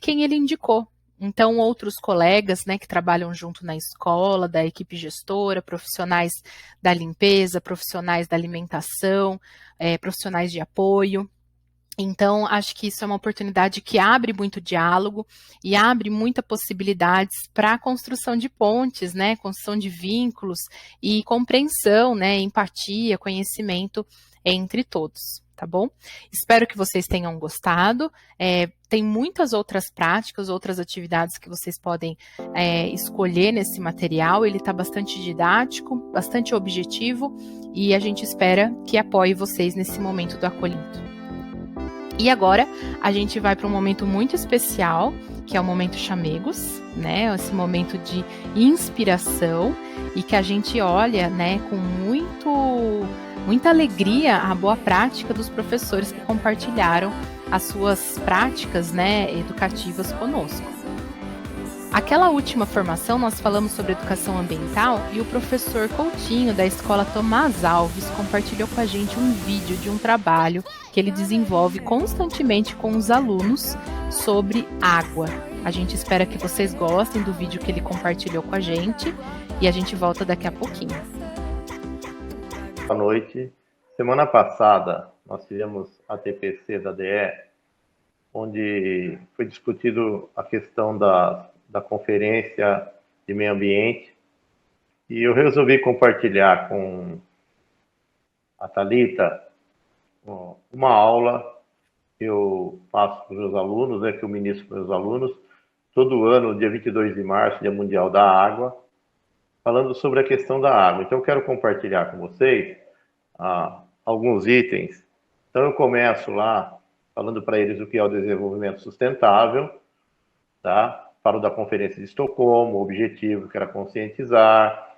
quem ele indicou. Então, outros colegas, né, que trabalham junto na escola, da equipe gestora, profissionais da limpeza, profissionais da alimentação, profissionais de apoio. Então, acho que isso é uma oportunidade que abre muito diálogo e abre muitas possibilidades para a construção de pontes, né, construção de vínculos e compreensão, né, empatia, conhecimento entre todos, tá bom? Espero que vocês tenham gostado. Tem muitas outras práticas, outras atividades que vocês podem escolher nesse material. Ele está bastante didático, bastante objetivo e a gente espera que apoie vocês nesse momento do acolhimento. E agora a gente vai para um momento muito especial, que é o momento chamegos, né? Esse momento de inspiração. e que a gente olha, né, com muita alegria a boa prática dos professores que compartilharam as suas práticas, né, educativas conosco. Aquela última formação nós falamos sobre educação ambiental e o professor Coutinho da Escola Tomás Alves compartilhou com a gente um vídeo de um trabalho que ele desenvolve constantemente com os alunos sobre água. A gente espera que vocês gostem do vídeo que ele compartilhou com a gente e a gente volta daqui a pouquinho. Boa noite. Semana passada nós tivemos a TPC da DE, onde foi discutido a questão da Conferência de Meio Ambiente, e eu resolvi compartilhar com a Thalita uma aula que eu faço para os meus alunos, que eu ministro para os meus alunos, todo ano, dia 22 de março, Dia Mundial da Água, falando sobre a questão da água. Então, eu quero compartilhar com vocês alguns itens. Então, eu começo lá falando para eles o que é o desenvolvimento sustentável, tá? Falo da Conferência de Estocolmo, o objetivo que era conscientizar,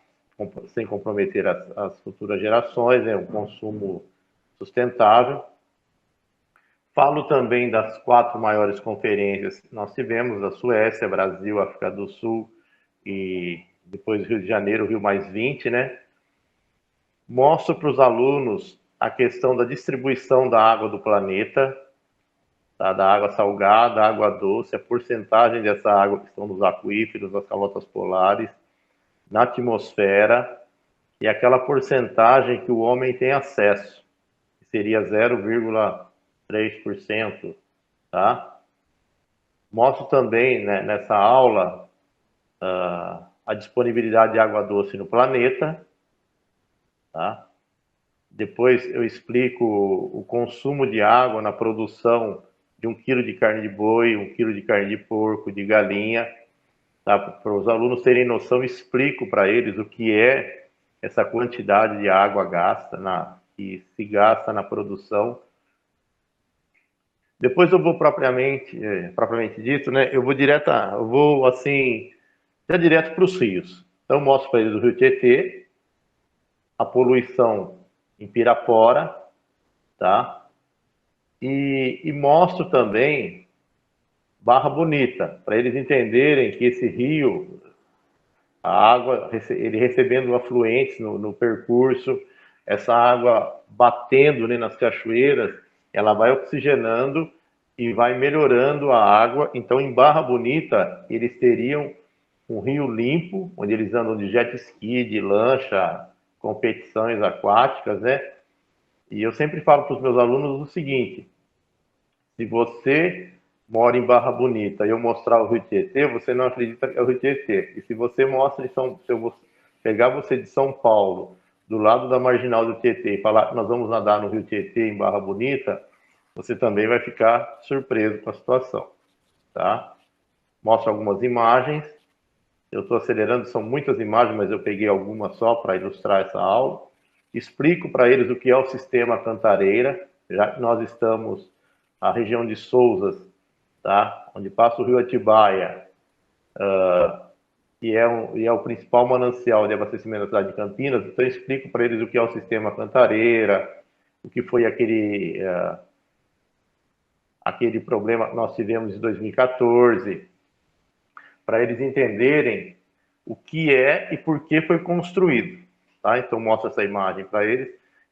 sem comprometer as futuras gerações, um consumo sustentável. Falo também das 4 maiores conferências que nós tivemos, a Suécia, Brasil, África do Sul e depois Rio de Janeiro, Rio mais 20, né? Mostro para os alunos a questão da distribuição da água do planeta, tá? Da água salgada, água doce, a porcentagem dessa água que estão nos aquíferos, nas calotas polares, na atmosfera, e aquela porcentagem que o homem tem acesso, que seria 0,3%, tá? Mostro também, né, nessa aula a disponibilidade de água doce no planeta, tá? Depois eu explico o consumo de água na produção de 1 quilo de carne de boi, 1 quilo de carne de porco, de galinha, tá? Para os alunos terem noção, explico para eles o que é essa quantidade de água que se gasta na produção. Depois eu vou propriamente dito, né? Eu vou direto para os rios. Então mostro para eles o Rio Tietê, a poluição em Pirapora, tá? E mostro também Barra Bonita, para eles entenderem que esse rio, a água, ele recebendo afluentes no percurso, essa água batendo, né, nas cachoeiras, ela vai oxigenando e vai melhorando a água. Então, em Barra Bonita, eles teriam um rio limpo, onde eles andam de jet ski, de lancha, competições aquáticas, né? E eu sempre falo para os meus alunos o seguinte: se você mora em Barra Bonita e eu mostrar o Rio Tietê, você não acredita que é o Rio Tietê. E se você mostra, se eu vou pegar você de São Paulo, do lado da marginal do Tietê, e falar que nós vamos nadar no Rio Tietê em Barra Bonita, você também vai ficar surpreso com a situação, tá? Mostro algumas imagens. Eu estou acelerando, são muitas imagens, mas eu peguei algumas só para ilustrar essa aula. Explico para eles o que é o sistema Cantareira, já que nós estamos na região de Sousas, tá? Onde passa o rio Atibaia, e é o principal manancial de abastecimento da cidade de Campinas. Então eu explico para eles o que é o sistema Cantareira, o que foi aquele problema que nós tivemos em 2014, para eles entenderem o que é e por que foi construído, tá? Então mostro essa imagem para eles.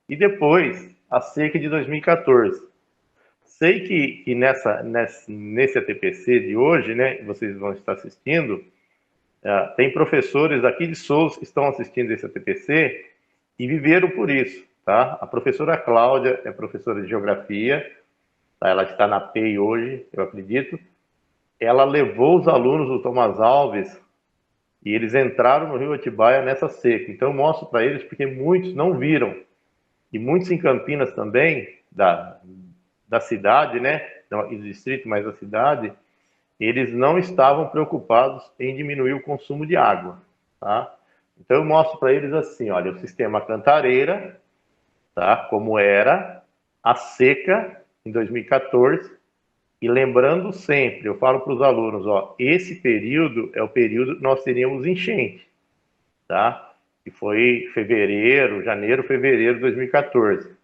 E depois a seca de 2014. Sei que nesse ATPC de hoje, né, vocês vão estar assistindo, tem professores aqui de Souza que estão assistindo esse ATPC e viveram por isso, tá? A professora Cláudia é professora de Geografia, tá? Ela está na PEI hoje, eu acredito. Ela levou os alunos do Tomás Alves e eles entraram no Rio Atibaia nessa seca. Então eu mostro para eles porque muitos não viram. E muitos em Campinas também, da cidade, né, não do distrito, mas da cidade, eles não estavam preocupados em diminuir o consumo de água, tá? Então eu mostro para eles assim, olha, o sistema Cantareira, tá, como era, a seca em 2014, e lembrando sempre, eu falo para os alunos, ó, esse período é o período que nós teríamos enchente, tá? que foi janeiro, fevereiro de 2014.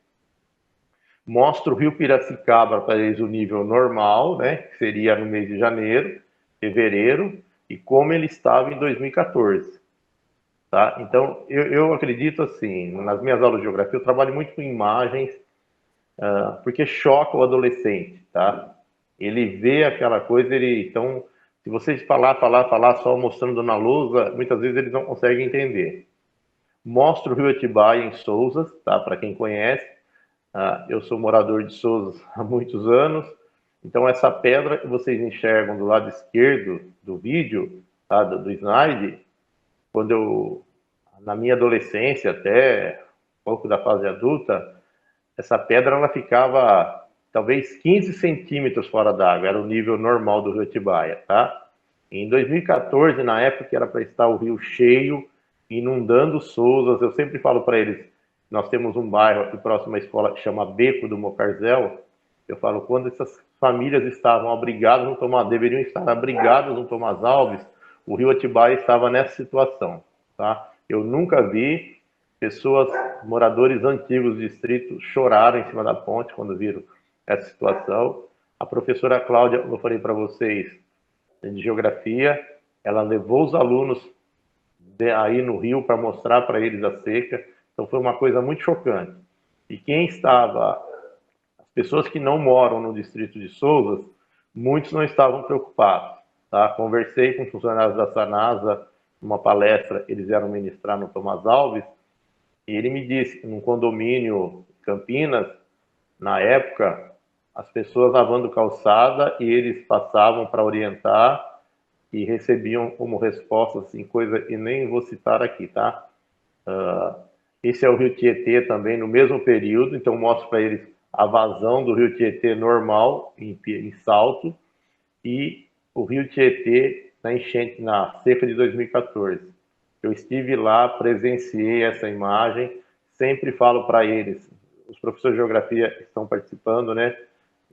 Mostra o rio Piracicaba para eles o nível normal, né, que seria no mês de janeiro, fevereiro, e como ele estava em 2014. Tá? Então, eu acredito assim, nas minhas aulas de geografia, eu trabalho muito com imagens, porque choca o adolescente, tá? Ele vê aquela coisa, então, se você falar só mostrando na lousa, muitas vezes eles não conseguem entender. Mostra o rio Atibaia em Sousas, tá? Para quem conhece. Eu sou morador de Sousas há muitos anos, então essa pedra que vocês enxergam do lado esquerdo do vídeo, tá? do slide, na minha adolescência, até um pouco da fase adulta, essa pedra ela ficava talvez 15 centímetros fora d'água, era o nível normal do rio Atibaia, tá? Em 2014, na época que era para estar o rio cheio, inundando Sousas, eu sempre falo para eles, nós temos um bairro aqui próximo à escola que chama Beco do Mocarzel, eu falo, quando essas famílias estavam abrigadas no Tomás, deveriam estar abrigadas no Tomás Alves, o rio Atibaia estava nessa situação, tá? Eu nunca vi pessoas, moradores antigos do distrito, choraram em cima da ponte quando viram essa situação. A professora Cláudia, como eu falei para vocês, de geografia, ela levou os alunos aí no rio para mostrar para eles a seca, então foi uma coisa muito chocante. E as pessoas que não moram no distrito de Sousas, muitos não estavam preocupados, tá? Conversei com funcionários da Sanasa, numa palestra, eles vieram ministrar no Tomás Alves, e ele me disse que num condomínio em Campinas, na época, as pessoas lavando calçada e eles passavam para orientar e recebiam como resposta assim, coisa, e nem vou citar aqui, tá? Esse é o rio Tietê também no mesmo período, então mostro para eles a vazão do rio Tietê normal, em Salto, e o rio Tietê na enchente, na seca de 2014. Eu estive lá, presenciei essa imagem, sempre falo para eles, os professores de geografia estão participando, né,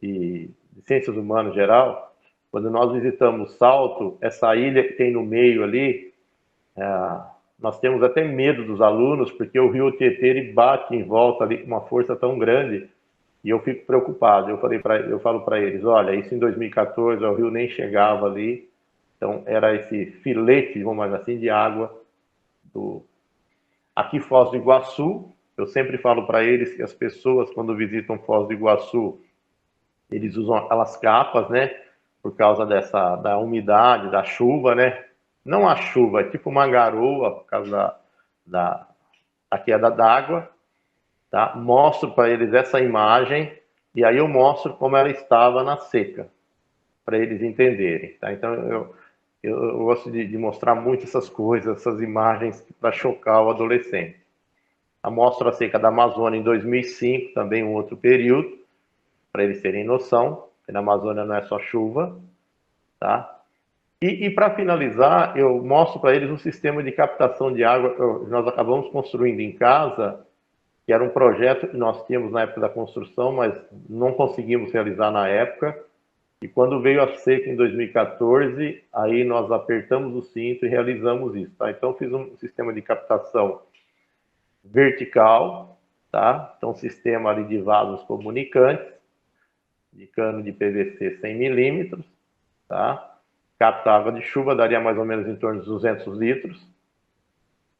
e de ciências humanas em geral, quando nós visitamos Salto, essa ilha que tem no meio ali, nós temos até medo dos alunos, porque o rio Tietê ele bate em volta ali com uma força tão grande, e eu fico preocupado. Eu falo para eles, olha, isso em 2014 o rio nem chegava ali, então era esse filete, vamos dizer assim, de água. Aqui Foz do Iguaçu, eu sempre falo para eles que as pessoas quando visitam Foz do Iguaçu, eles usam aquelas capas, né, por causa da umidade, da chuva, né, não a chuva, é tipo uma garoa por causa da queda d'água, tá? Mostro para eles essa imagem e aí eu mostro como ela estava na seca, para eles entenderem, tá? Então eu gosto de mostrar muito essas coisas, essas imagens para chocar o adolescente. A mostra seca da Amazônia em 2005, também um outro período, para eles terem noção, que na Amazônia não é só chuva, tá? E para finalizar, eu mostro para eles um sistema de captação de água que nós acabamos construindo em casa, que era um projeto que nós tínhamos na época da construção, mas não conseguimos realizar na época. E quando veio a seca em 2014, aí nós apertamos o cinto e realizamos isso, tá? Então, fiz um sistema de captação vertical, tá? Então, sistema ali de vasos comunicantes, de cano de PVC 100 milímetros, tá? Capta água de chuva, daria mais ou menos em torno de 200 litros,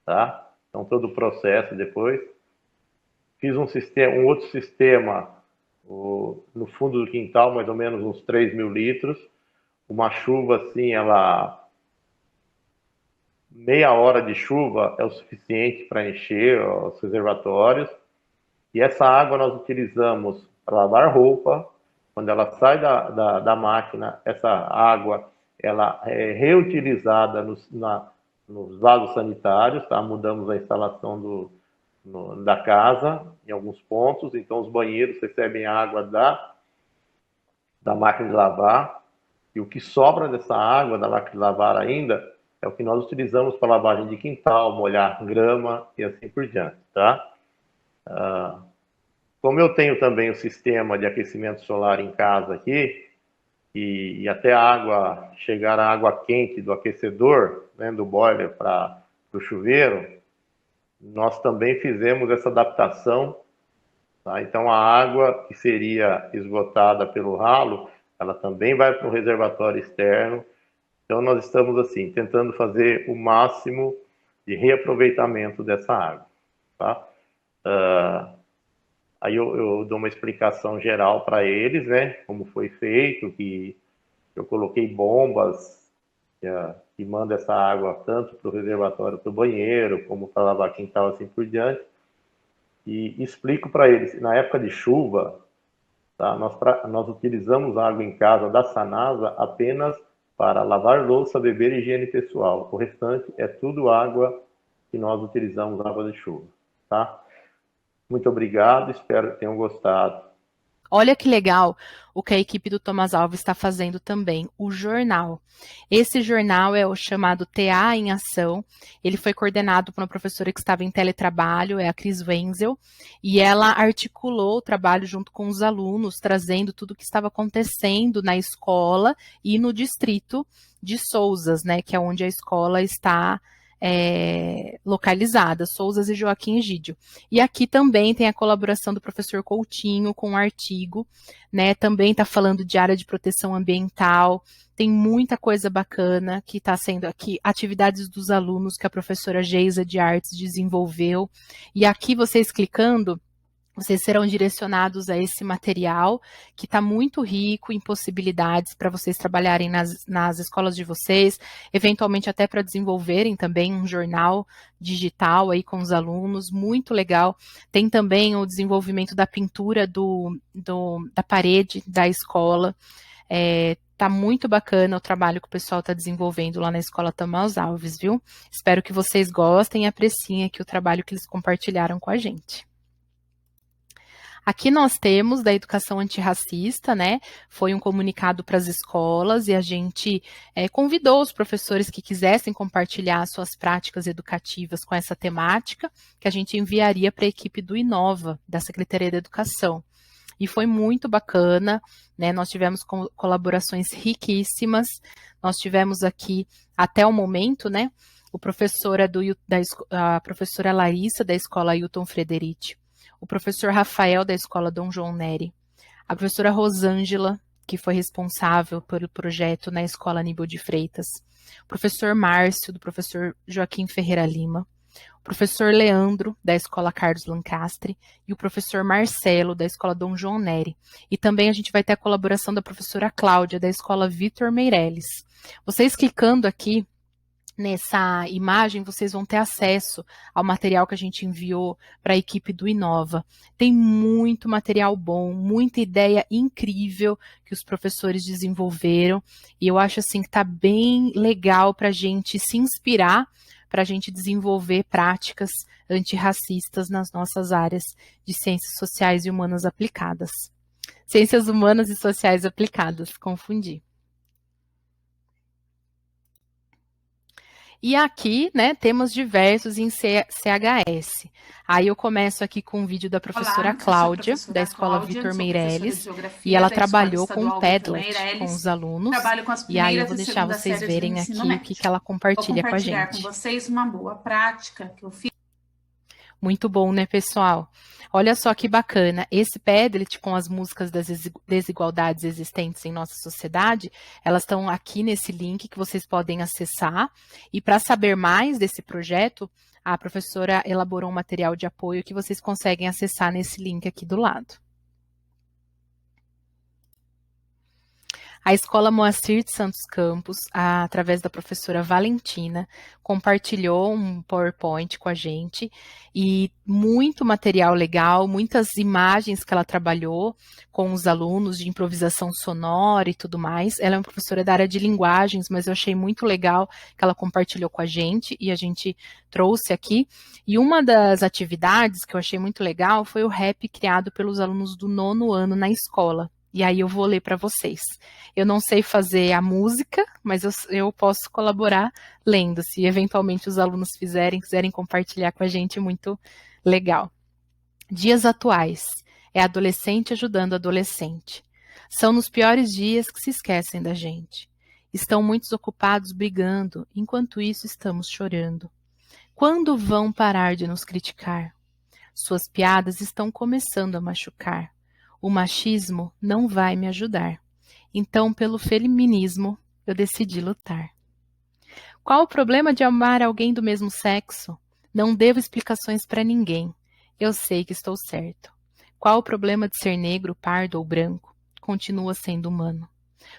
tá? Então, todo o processo depois. Fiz um outro sistema no fundo do quintal, mais ou menos uns 3 mil litros. Uma chuva assim, meia hora de chuva é o suficiente para encher os reservatórios. E essa água nós utilizamos para lavar roupa. Quando ela sai da máquina, essa água ela é reutilizada nos vasos sanitários, tá? Mudamos a instalação da casa em alguns pontos, então os banheiros recebem água da máquina de lavar, e o que sobra dessa água da máquina de lavar ainda é o que nós utilizamos para lavagem de quintal, molhar grama e assim por diante, tá? Como eu tenho também o sistema de aquecimento solar em casa aqui, e até chegar a água quente do aquecedor, né, do boiler para o chuveiro, nós também fizemos essa adaptação, tá? Então, a água que seria esgotada pelo ralo, ela também vai para o reservatório externo. Então, nós estamos, assim, tentando fazer o máximo de reaproveitamento dessa água, tá? Aí eu dou uma explicação geral para eles, né? Como foi feito, que eu coloquei bombas que manda essa água tanto para o reservatório, para o banheiro, como para lavar quintal, assim por diante. E explico para eles, na época de chuva, tá? Nós utilizamos água em casa da Sanasa apenas para lavar louça, beber e higiene pessoal. O restante é tudo água que nós utilizamos, água de chuva, tá? Muito obrigado, espero que tenham gostado. Olha que legal o que a equipe do Thomas Alva está fazendo também, o jornal. Esse jornal é o chamado TA em Ação. Ele foi coordenado por uma professora que estava em teletrabalho, é a Cris Wenzel, e ela articulou o trabalho junto com os alunos, trazendo tudo o que estava acontecendo na escola e no distrito de Sousas, né, que é onde a escola está localizada, Sousas e Joaquim Egídio. E aqui também tem a colaboração do professor Coutinho com um artigo, né? Também está falando de área de proteção ambiental, tem muita coisa bacana que está sendo aqui, atividades dos alunos que a professora Geisa de Artes desenvolveu. E aqui vocês clicando, vocês serão direcionados a esse material que está muito rico em possibilidades para vocês trabalharem nas escolas de vocês, eventualmente até para desenvolverem também um jornal digital aí com os alunos, muito legal. Tem também o desenvolvimento da pintura da parede da escola. Tá muito bacana o trabalho que o pessoal está desenvolvendo lá na Escola Thomas Alves, viu? Espero que vocês gostem e apreciem aqui o trabalho que eles compartilharam com a gente. Aqui nós temos da educação antirracista, né? Foi um comunicado para as escolas e a gente convidou os professores que quisessem compartilhar suas práticas educativas com essa temática, que a gente enviaria para a equipe do Inova, da Secretaria da Educação. E foi muito bacana, né? Nós tivemos colaborações riquíssimas, nós tivemos aqui, até o momento, né? A professora Larissa, da Escola Hilton Frederici, o professor Rafael, da Escola Dom João Neri, a professora Rosângela, que foi responsável pelo projeto na Escola Aníbal de Freitas, o professor Márcio, do professor Joaquim Ferreira Lima, o professor Leandro, da Escola Carlos Lancastre, e o professor Marcelo, da Escola Dom João Neri. E também a gente vai ter a colaboração da professora Cláudia, da Escola Vitor Meirelles. Vocês clicando aqui nessa imagem, vocês vão ter acesso ao material que a gente enviou para a equipe do Inova. Tem muito material bom, muita ideia incrível que os professores desenvolveram, e eu acho assim que está bem legal para a gente se inspirar, para a gente desenvolver práticas antirracistas nas nossas áreas de ciências sociais e humanas aplicadas. Ciências humanas e sociais aplicadas, confundi. E aqui, né, temos diversos em CHS. Aí eu começo aqui com um vídeo da professora Cláudia, da Escola Vitor Meirelles, e ela trabalhou com um Padlet com os alunos, e aí eu vou deixar vocês verem aqui o que ela compartilha com a gente. Vou compartilhar com vocês uma boa prática que eu fiz. Muito bom, né, pessoal? Olha só que bacana, esse Padlet com as músicas das desigualdades existentes em nossa sociedade, elas estão aqui nesse link que vocês podem acessar. E para saber mais desse projeto, a professora elaborou um material de apoio que vocês conseguem acessar nesse link aqui do lado. A Escola Moacir de Santos Campos, através da professora Valentina, compartilhou um PowerPoint com a gente e muito material legal, muitas imagens que ela trabalhou com os alunos de improvisação sonora e tudo mais. Ela é uma professora da área de linguagens, mas eu achei muito legal que ela compartilhou com a gente e a gente trouxe aqui. E uma das atividades que eu achei muito legal foi o rap criado pelos alunos do 9º ano na escola. E aí eu vou ler para vocês. Eu não sei fazer a música, mas eu posso colaborar lendo. Se eventualmente os alunos quiserem compartilhar com a gente, muito legal. Dias atuais. É adolescente ajudando adolescente. São nos piores dias que se esquecem da gente. Estão muitos ocupados brigando, enquanto isso estamos chorando. Quando vão parar de nos criticar? Suas piadas estão começando a machucar. O machismo não vai me ajudar. Então, pelo feminismo, eu decidi lutar. Qual o problema de amar alguém do mesmo sexo? Não devo explicações para ninguém. Eu sei que estou certo. Qual o problema de ser negro, pardo ou branco? Continua sendo humano.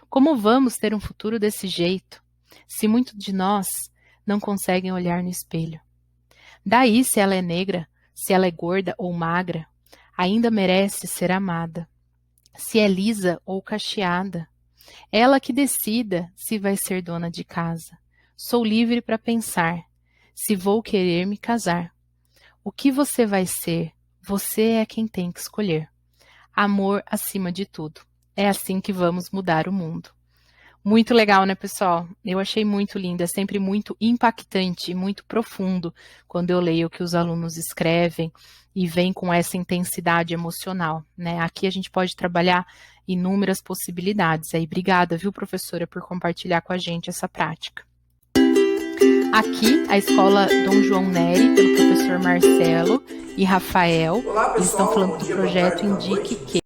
Como vamos ter um futuro desse jeito, se muitos de nós não conseguem olhar no espelho? Daí, se ela é negra, se ela é gorda ou magra, ainda merece ser amada. Se é lisa ou cacheada, ela que decida se vai ser dona de casa. Sou livre para pensar, se vou querer me casar. O que você vai ser, você é quem tem que escolher. Amor acima de tudo. É assim que vamos mudar o mundo. Muito legal, né, pessoal? Eu achei muito lindo, é sempre muito impactante e muito profundo quando eu leio o que os alunos escrevem e vem com essa intensidade emocional, né? Aqui a gente pode trabalhar inúmeras possibilidades. Aí, obrigada, viu, professora, por compartilhar com a gente essa prática. Aqui, a Escola Dom João Neri, pelo professor Marcelo e Rafael, Olá, pessoal, eles estão falando do dia, projeto tarde, Indique Que.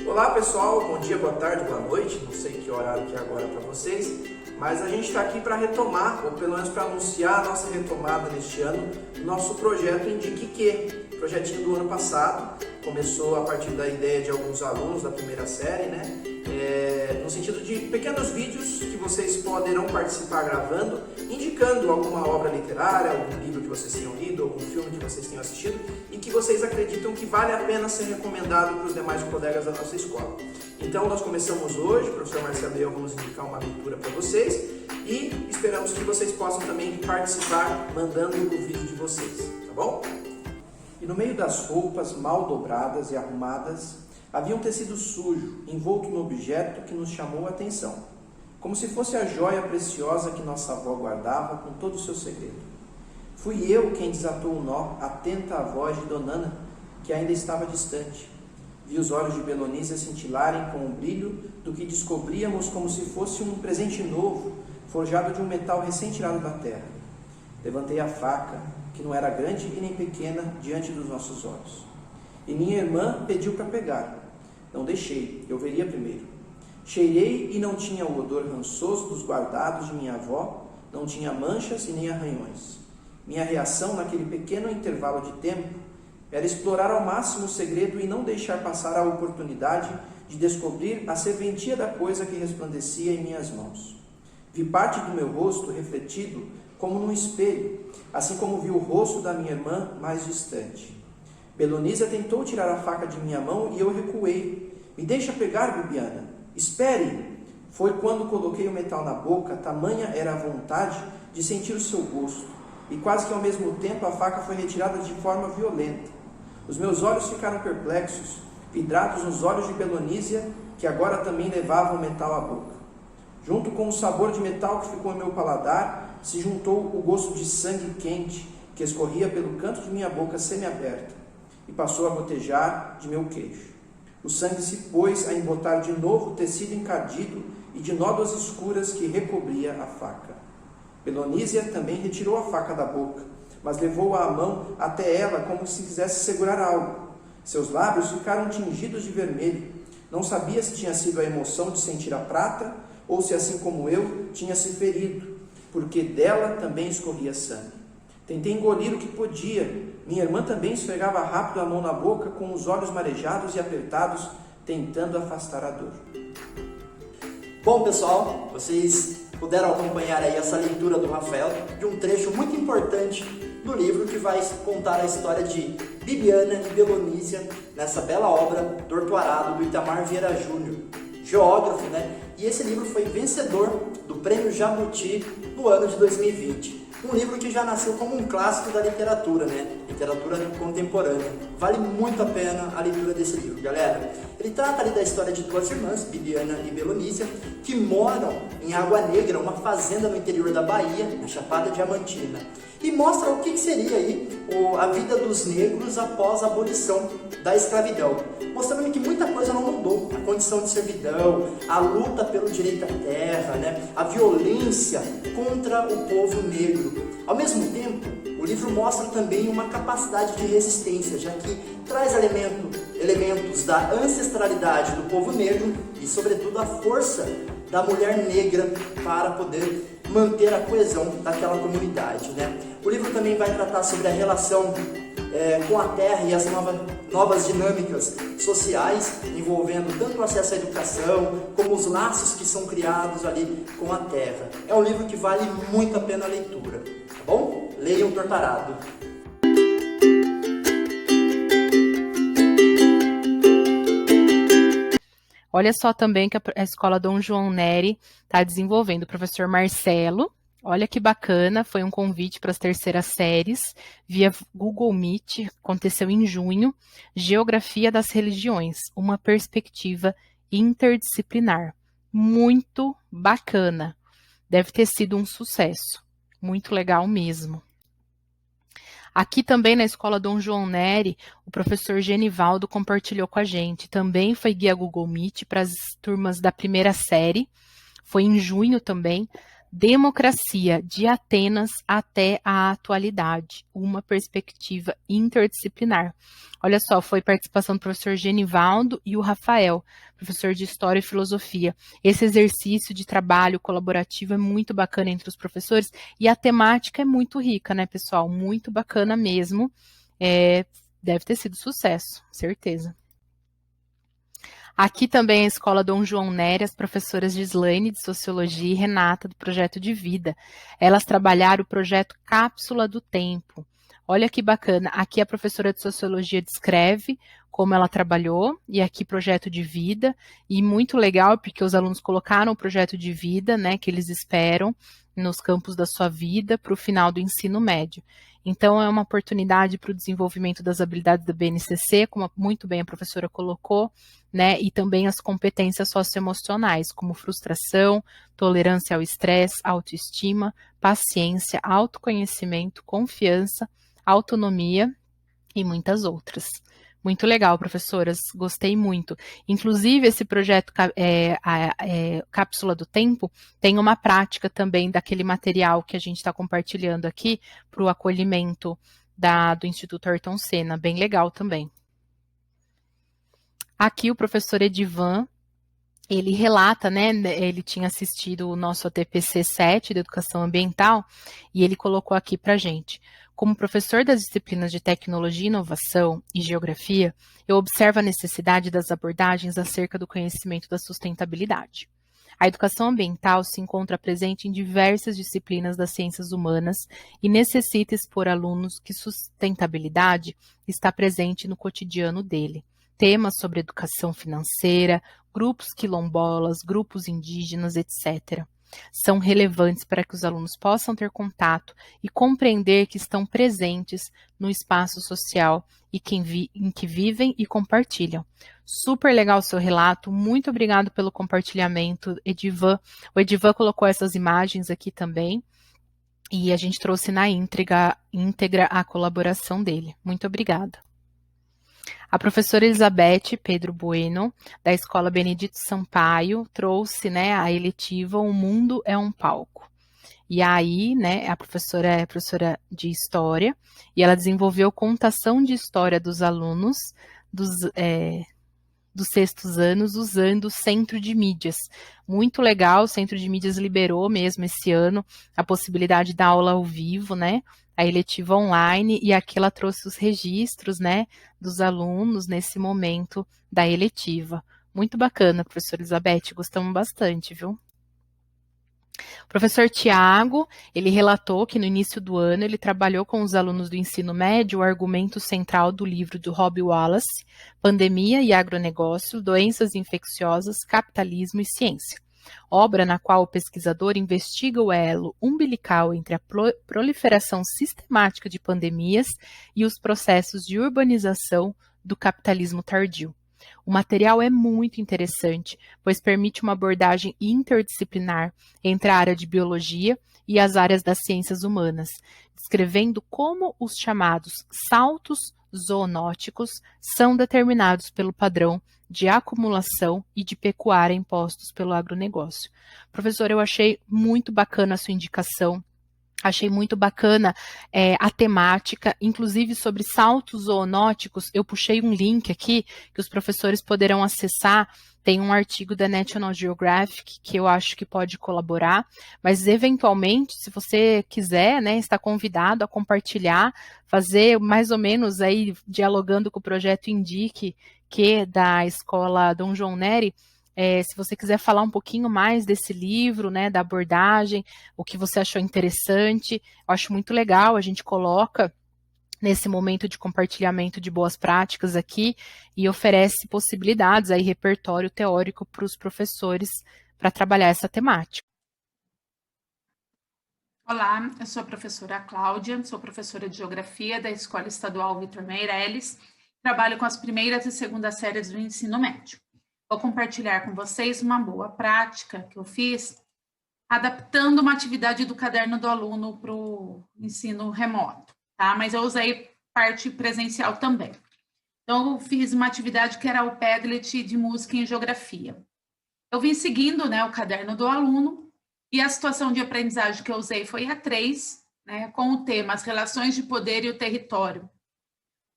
Olá, pessoal, bom dia, boa tarde, boa noite, não sei que horário que é agora para vocês, mas a gente está aqui para retomar, ou pelo menos para anunciar a nossa retomada neste ano, do nosso projeto Indique Que, projetinho do ano passado, começou a partir da ideia de alguns alunos da primeira série, né? No sentido de pequenos vídeos que vocês poderão participar gravando, indicando alguma obra literária, algum livro que vocês tenham lido, algum filme que vocês tenham assistido e que vocês acreditam que vale a pena ser recomendado para os demais colegas da nossa escola. Então nós começamos hoje, o professor Marcelo e eu vamos indicar uma leitura para vocês e esperamos que vocês possam também participar mandando o vídeo de vocês, tá bom? E no meio das roupas mal dobradas e arrumadas, havia um tecido sujo, envolto no objeto que nos chamou a atenção, como se fosse a joia preciosa que nossa avó guardava com todo o seu segredo. Fui eu quem desatou o nó, atenta à voz de Dona Ana, que ainda estava distante. Vi os olhos de Belonísia cintilarem com o brilho do que descobríamos como se fosse um presente novo, forjado de um metal recém-tirado da terra. Levantei a faca, que não era grande e nem pequena, diante dos nossos olhos. E minha irmã pediu para pegar. Não deixei, eu veria primeiro. Cheirei e não tinha o odor rançoso dos guardados de minha avó, não tinha manchas e nem arranhões. Minha reação naquele pequeno intervalo de tempo era explorar ao máximo o segredo e não deixar passar a oportunidade de descobrir a serventia da coisa que resplandecia em minhas mãos. Vi parte do meu rosto refletido como num espelho, assim como vi o rosto da minha irmã mais distante. Belonísia tentou tirar a faca de minha mão e eu recuei. Me deixa pegar, Bibiana. Espere! Foi quando coloquei o metal na boca, tamanha era a vontade de sentir o seu gosto. E quase que ao mesmo tempo a faca foi retirada de forma violenta. Os meus olhos ficaram perplexos, vidrados nos olhos de Belonísia, que agora também levava o metal à boca. Junto com o sabor de metal que ficou em meu paladar, se juntou o gosto de sangue quente, que escorria pelo canto de minha boca semiaberta e passou a gotejar de meu queixo. O sangue se pôs a embotar de novo o tecido encardido e de nódoas escuras que recobria a faca. Belonísia também retirou a faca da boca, mas levou-a à mão até ela como se quisesse segurar algo. Seus lábios ficaram tingidos de vermelho. Não sabia se tinha sido a emoção de sentir a prata ou se, assim como eu, tinha se ferido, porque dela também escorria sangue. Tentei engolir o que podia. Minha irmã também esfregava rápido a mão na boca, com os olhos marejados e apertados, tentando afastar a dor. Bom, pessoal, vocês puderam acompanhar aí essa leitura do Rafael de um trecho muito importante do livro que vai contar a história de Bibiana e Belonísia nessa bela obra Torturado, do Itamar Vieira Júnior, geógrafo, né? E esse livro foi vencedor do Prêmio Jabuti no ano de 2020. Um livro que já nasceu como um clássico da literatura, né? Literatura contemporânea. Vale muito a pena a leitura desse livro, galera. Ele trata ali da história de duas irmãs, Bibiana e Belonísia, que moram em Água Negra, uma fazenda no interior da Bahia, na Chapada Diamantina. E mostra o que seria aí a vida dos negros após a abolição da escravidão. Mostrando que muita coisa não mudou. A condição de servidão, a luta pelo direito à terra, né? A violência contra o povo negro. Ao mesmo tempo, o livro mostra também uma capacidade de resistência, já que traz elementos da ancestralidade do povo negro e, sobretudo, a força da mulher negra para poder manter a coesão daquela comunidade, né? O livro também vai tratar sobre a relação com a terra e as novas dinâmicas sociais, envolvendo tanto o acesso à educação, como os laços que são criados ali com a terra. É um livro que vale muito a pena a leitura, tá bom? Leiam Tortarado. Olha só também que a Escola Dom João Neri está desenvolvendo. O professor Marcelo, olha que bacana, foi um convite para as terceiras séries, via Google Meet, aconteceu em junho, Geografia das Religiões, uma perspectiva interdisciplinar. Muito bacana, deve ter sido um sucesso, muito legal mesmo. Aqui também na Escola Dom João Neri, o professor Genivaldo compartilhou com a gente. Também foi guia Google Meet para as turmas da primeira série. Foi em junho também. Democracia, de Atenas até a atualidade. Uma perspectiva interdisciplinar. Olha só, foi participação do professor Genivaldo e o Rafael, professor de História e Filosofia. Esse exercício de trabalho colaborativo é muito bacana entre os professores e a temática é muito rica, né, pessoal? Muito bacana mesmo. Deve ter sido sucesso, certeza. Aqui também a Escola Dom João Neri, as professoras Gislaine, de Sociologia, e Renata, do Projeto de Vida. Elas trabalharam o projeto Cápsula do Tempo. Olha que bacana. Aqui a professora de Sociologia descreve como ela trabalhou, e aqui projeto de vida, e muito legal, porque os alunos colocaram o projeto de vida, né, que eles esperam nos campos da sua vida para o final do ensino médio. Então, é uma oportunidade para o desenvolvimento das habilidades da BNCC, como muito bem a professora colocou, né, e também as competências socioemocionais, como frustração, tolerância ao estresse, autoestima, paciência, autoconhecimento, confiança, autonomia e muitas outras. Muito legal, professoras, gostei muito. Inclusive, esse projeto Cápsula do Tempo tem uma prática também daquele material que a gente está compartilhando aqui para o acolhimento do Instituto Ayrton Senna, bem legal também. Aqui o professor Edivan, ele relata, né, ele tinha assistido o nosso ATPC 7 de Educação Ambiental e ele colocou aqui para a gente. Como professor das disciplinas de Tecnologia, Inovação e Geografia, eu observo a necessidade das abordagens acerca do conhecimento da sustentabilidade. A educação ambiental se encontra presente em diversas disciplinas das ciências humanas e necessita expor alunos que sustentabilidade está presente no cotidiano dele. Temas sobre educação financeira, grupos quilombolas, grupos indígenas, etc. São relevantes para que os alunos possam ter contato e compreender que estão presentes no espaço social e em que vivem e compartilham. Super legal o seu relato, muito obrigado pelo compartilhamento, Edivan. O Edivan colocou essas imagens aqui também e a gente trouxe na íntegra a colaboração dele. Muito obrigada. A professora Elizabeth Pedro Bueno, da Escola Benedito Sampaio, trouxe, né, a eletiva O Mundo é um Palco. E aí, né, a professora é professora de História, e ela desenvolveu contação de história dos alunos dos sextos anos usando o Centro de Mídias. Muito legal, o Centro de Mídias liberou mesmo esse ano a possibilidade da aula ao vivo, né, a eletiva online, e aqui ela trouxe os registros, né, dos alunos nesse momento da eletiva. Muito bacana, professora Elizabeth, gostamos bastante, viu? O professor Tiago, ele relatou que no início do ano ele trabalhou com os alunos do ensino médio o argumento central do livro do Robbie Wallace, Pandemia e Agronegócio, Doenças Infecciosas, Capitalismo e Ciência. obra na qual o pesquisador investiga o elo umbilical entre a proliferação sistemática de pandemias e os processos de urbanização do capitalismo tardio. O material é muito interessante, pois permite uma abordagem interdisciplinar entre a área de biologia e as áreas das ciências humanas, descrevendo como os chamados saltos zoonóticos são determinados pelo padrão de acumulação e de pecuária impostos pelo agronegócio. Professor, eu achei muito bacana a sua indicação. Achei muito bacana a temática, inclusive sobre saltos zoonóticos. Eu puxei um link aqui que os professores poderão acessar. Tem um artigo da National Geographic que eu acho que pode colaborar, mas eventualmente, se você quiser, né, está convidado a compartilhar, fazer mais ou menos aí dialogando com o projeto Indique, que da escola Dom João Neri. Se você quiser falar um pouquinho mais desse livro, né, da abordagem, o que você achou interessante, eu acho muito legal, a gente coloca nesse momento de compartilhamento de boas práticas aqui e oferece possibilidades, aí, repertório teórico para os professores para trabalhar essa temática. Olá, eu sou a professora Cláudia, sou professora de Geografia da Escola Estadual Vitor Meirelles, trabalho com as primeiras e segundas séries do ensino médio. Vou compartilhar com vocês uma boa prática que eu fiz, adaptando uma atividade do caderno do aluno para o ensino remoto, tá? Mas eu usei parte presencial também. Então, eu fiz uma atividade que era o Padlet de música em geografia. Eu vim seguindo, né, o caderno do aluno e a situação de aprendizagem que eu usei foi a 3, né, com o tema As Relações de Poder e o Território.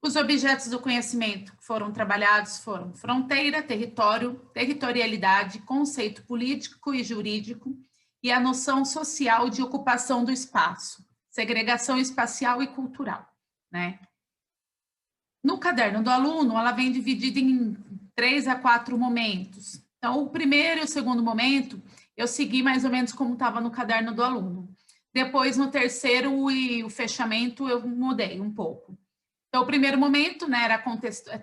Os objetos do conhecimento que foram trabalhados foram fronteira, território, territorialidade, conceito político e jurídico e a noção social de ocupação do espaço, segregação espacial e cultural, né? No caderno do aluno, ela vem dividida em 3 a 4 momentos. Então, o primeiro e o segundo momento, eu segui mais ou menos como estava no caderno do aluno. Depois, no terceiro e o fechamento, eu mudei um pouco. Então, o primeiro momento, né, era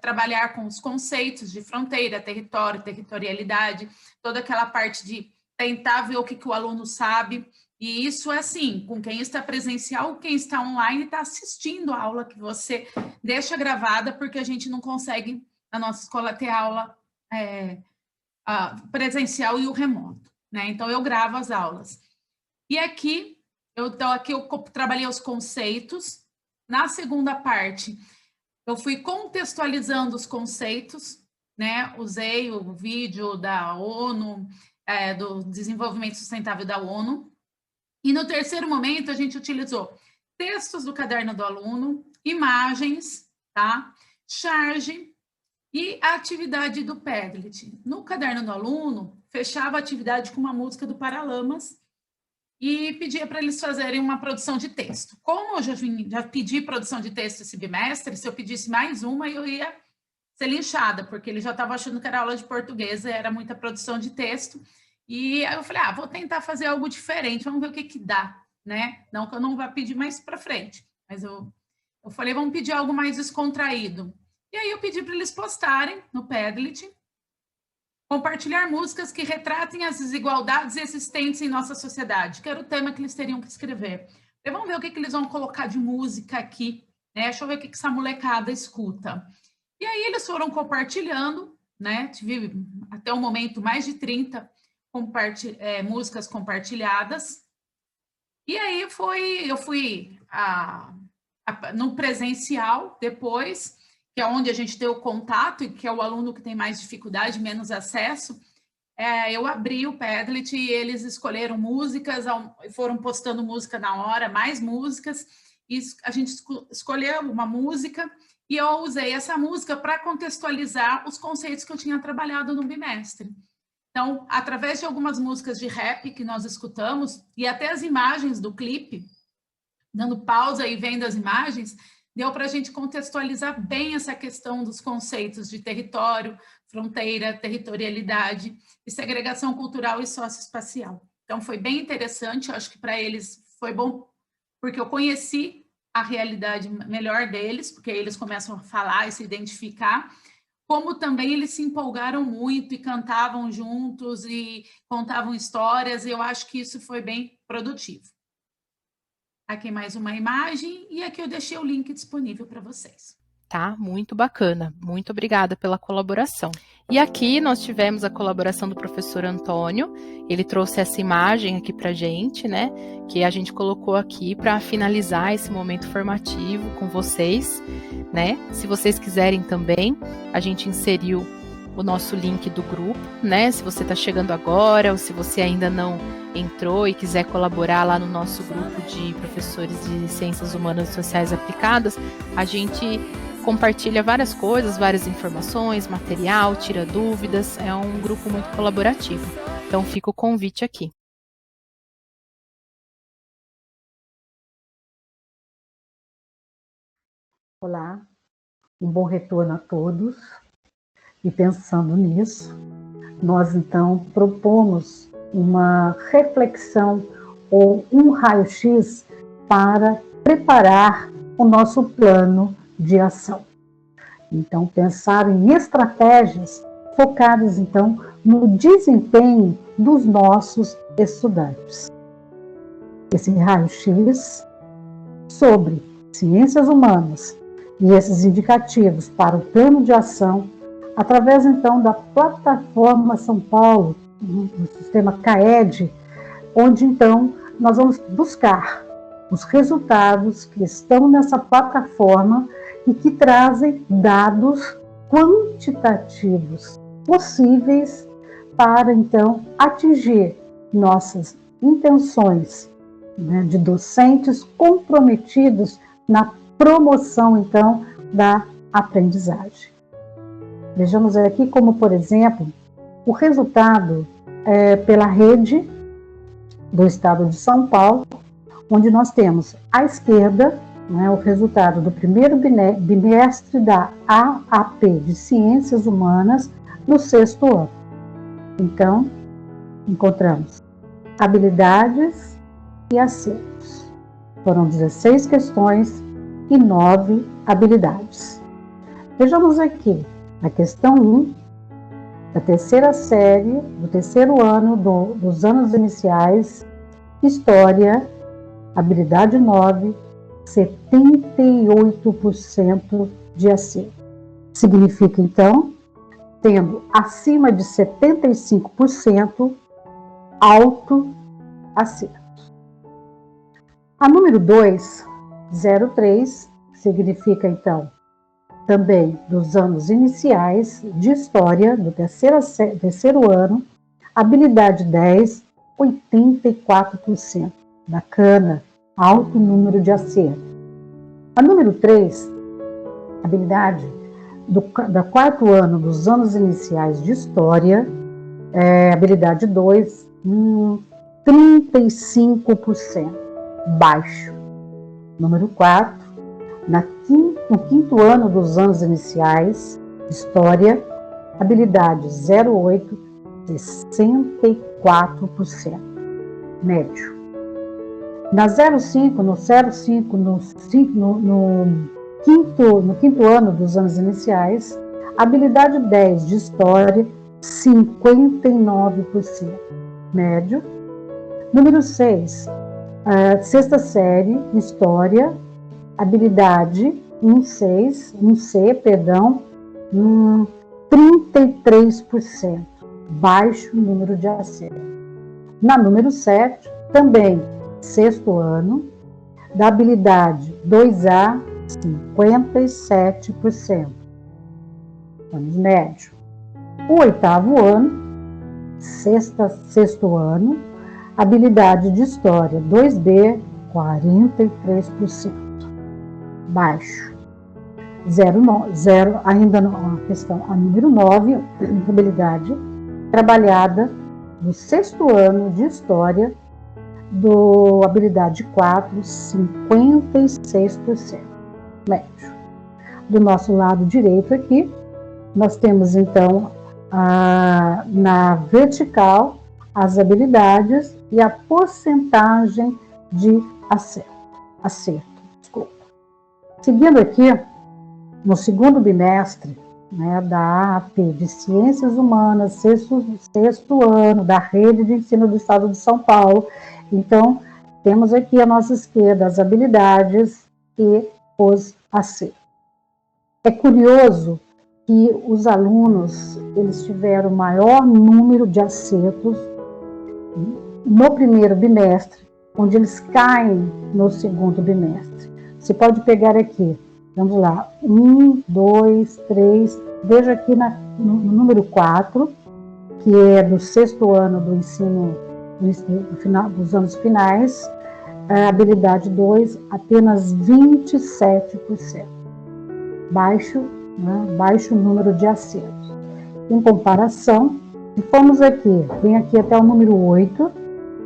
trabalhar com os conceitos de fronteira, território, territorialidade, toda aquela parte de tentar ver o que o aluno sabe. E isso é assim, com quem está presencial, quem está online está assistindo a aula que você deixa gravada, porque a gente não consegue, na nossa escola, ter aula presencial e o remoto, né? Então, eu gravo as aulas. E aqui eu trabalhei os conceitos. Na segunda parte, eu fui contextualizando os conceitos, né? Usei o vídeo da ONU, do Desenvolvimento Sustentável da ONU. E no terceiro momento, a gente utilizou textos do caderno do aluno, imagens, tá? Charge e a atividade do Padlet. No caderno do aluno, fechava a atividade com uma música do Paralamas, e pedia para eles fazerem uma produção de texto. Como eu já pedi produção de texto esse bimestre, se eu pedisse mais uma, eu ia ser linchada, porque ele já estava achando que era aula de português, era muita produção de texto. E aí eu falei, vou tentar fazer algo diferente, vamos ver o que dá, né? Não que eu não vá pedir mais para frente, mas eu falei, vamos pedir algo mais descontraído. E aí eu pedi para eles postarem no Padlet, compartilhar músicas que retratem as desigualdades existentes em nossa sociedade, que era o tema que eles teriam que escrever. Então, vamos ver o que eles vão colocar de música aqui, né? Deixa eu ver o que essa molecada escuta. E aí eles foram compartilhando, né? Tive até o momento mais de 30 músicas compartilhadas. E aí eu fui no presencial depois, que é onde a gente tem o contato e que é o aluno que tem mais dificuldade, menos acesso, eu abri o Padlet e eles escolheram músicas, foram postando música na hora, mais músicas, e a gente escolheu uma música e eu usei essa música para contextualizar os conceitos que eu tinha trabalhado no bimestre. Então, através de algumas músicas de rap que nós escutamos e até as imagens do clipe, dando pausa e vendo as imagens, deu para a gente contextualizar bem essa questão dos conceitos de território, fronteira, territorialidade e segregação cultural e socioespacial. Então, foi bem interessante, eu acho que para eles foi bom, porque eu conheci a realidade melhor deles, porque eles começam a falar e se identificar. como também eles se empolgaram muito e cantavam juntos e contavam histórias, e eu acho que isso foi bem produtivo. Aqui mais uma imagem, e aqui eu deixei o link disponível para vocês. Tá, muito bacana. Muito obrigada pela colaboração. E aqui nós tivemos a colaboração do professor Antônio. Ele trouxe essa imagem aqui pra gente, né? Que a gente colocou aqui para finalizar esse momento formativo com vocês, né? Se vocês quiserem também, a gente inseriu o nosso link do grupo, né? Se você está chegando agora ou se você ainda não entrou e quiser colaborar lá no nosso grupo de professores de Ciências Humanas e Sociais Aplicadas, a gente compartilha várias coisas, várias informações, material, tira dúvidas, é um grupo muito colaborativo. Então fica o convite aqui. Olá, um bom retorno a todos. E pensando nisso, nós então propomos uma reflexão ou um raio-x para preparar o nosso plano de ação. Então, pensar em estratégias focadas então no desempenho dos nossos estudantes. Esse raio-x sobre ciências humanas e esses indicativos para o plano de ação, através então da plataforma São Paulo, do sistema CAED, onde então nós vamos buscar os resultados que estão nessa plataforma e que trazem dados quantitativos possíveis para então atingir nossas intenções, né, de docentes comprometidos na promoção então da aprendizagem. Vejamos aqui como, por exemplo, o resultado pela rede do Estado de São Paulo, onde nós temos à esquerda, né, o resultado do primeiro bimestre da AAP de Ciências Humanas no 6º ano. Então, encontramos habilidades e acertos. Foram 16 questões e 9 habilidades. Vejamos aqui a questão 1, da terceira série, do 3º ano dos anos iniciais, História, habilidade 9, 78% de acerto. Significa, então, tendo acima de 75% alto acerto. A número 2, 03, significa, então, também dos anos iniciais de História, do 3º ano, habilidade 10, 84%. Bacana, alto número de acerto. A número 3, habilidade do 4º ano dos anos iniciais de História, habilidade 2, 35%, baixo. Número 4, no 5º ano dos anos iniciais, História, habilidade 08, 64%, médio. Na 05, no 5º ano dos anos iniciais, habilidade 10 de História, 59%, médio. Número 6, 6ª série, História, habilidade 33%, baixo número de acerto. Na número 7, também 6º ano, da habilidade 2A, 57%, vamos médio. O 8º ano, 6º ano, habilidade de História 2B, 43%, baixo. 0, ainda a questão, a número 9, habilidade trabalhada do 6º ano de História, do habilidade 4, 56%, médio. Do nosso lado direito aqui, nós temos então na vertical as habilidades e a porcentagem de acerto. Desculpa. Seguindo aqui, no 2º bimestre né, da AP de Ciências Humanas, sexto ano, da Rede de Ensino do Estado de São Paulo. Então, temos aqui à nossa esquerda as habilidades e os acertos. É curioso que os alunos, eles tiveram maior número de acertos no primeiro bimestre, onde eles caem no segundo bimestre. Você pode pegar aqui, vamos lá, 1, 2, 3, veja aqui no número 4, que é do sexto ano do ensino, dos anos finais, a habilidade 2, apenas 27%. Baixo número de acertos. Em comparação, se formos aqui, vem aqui até o número 8,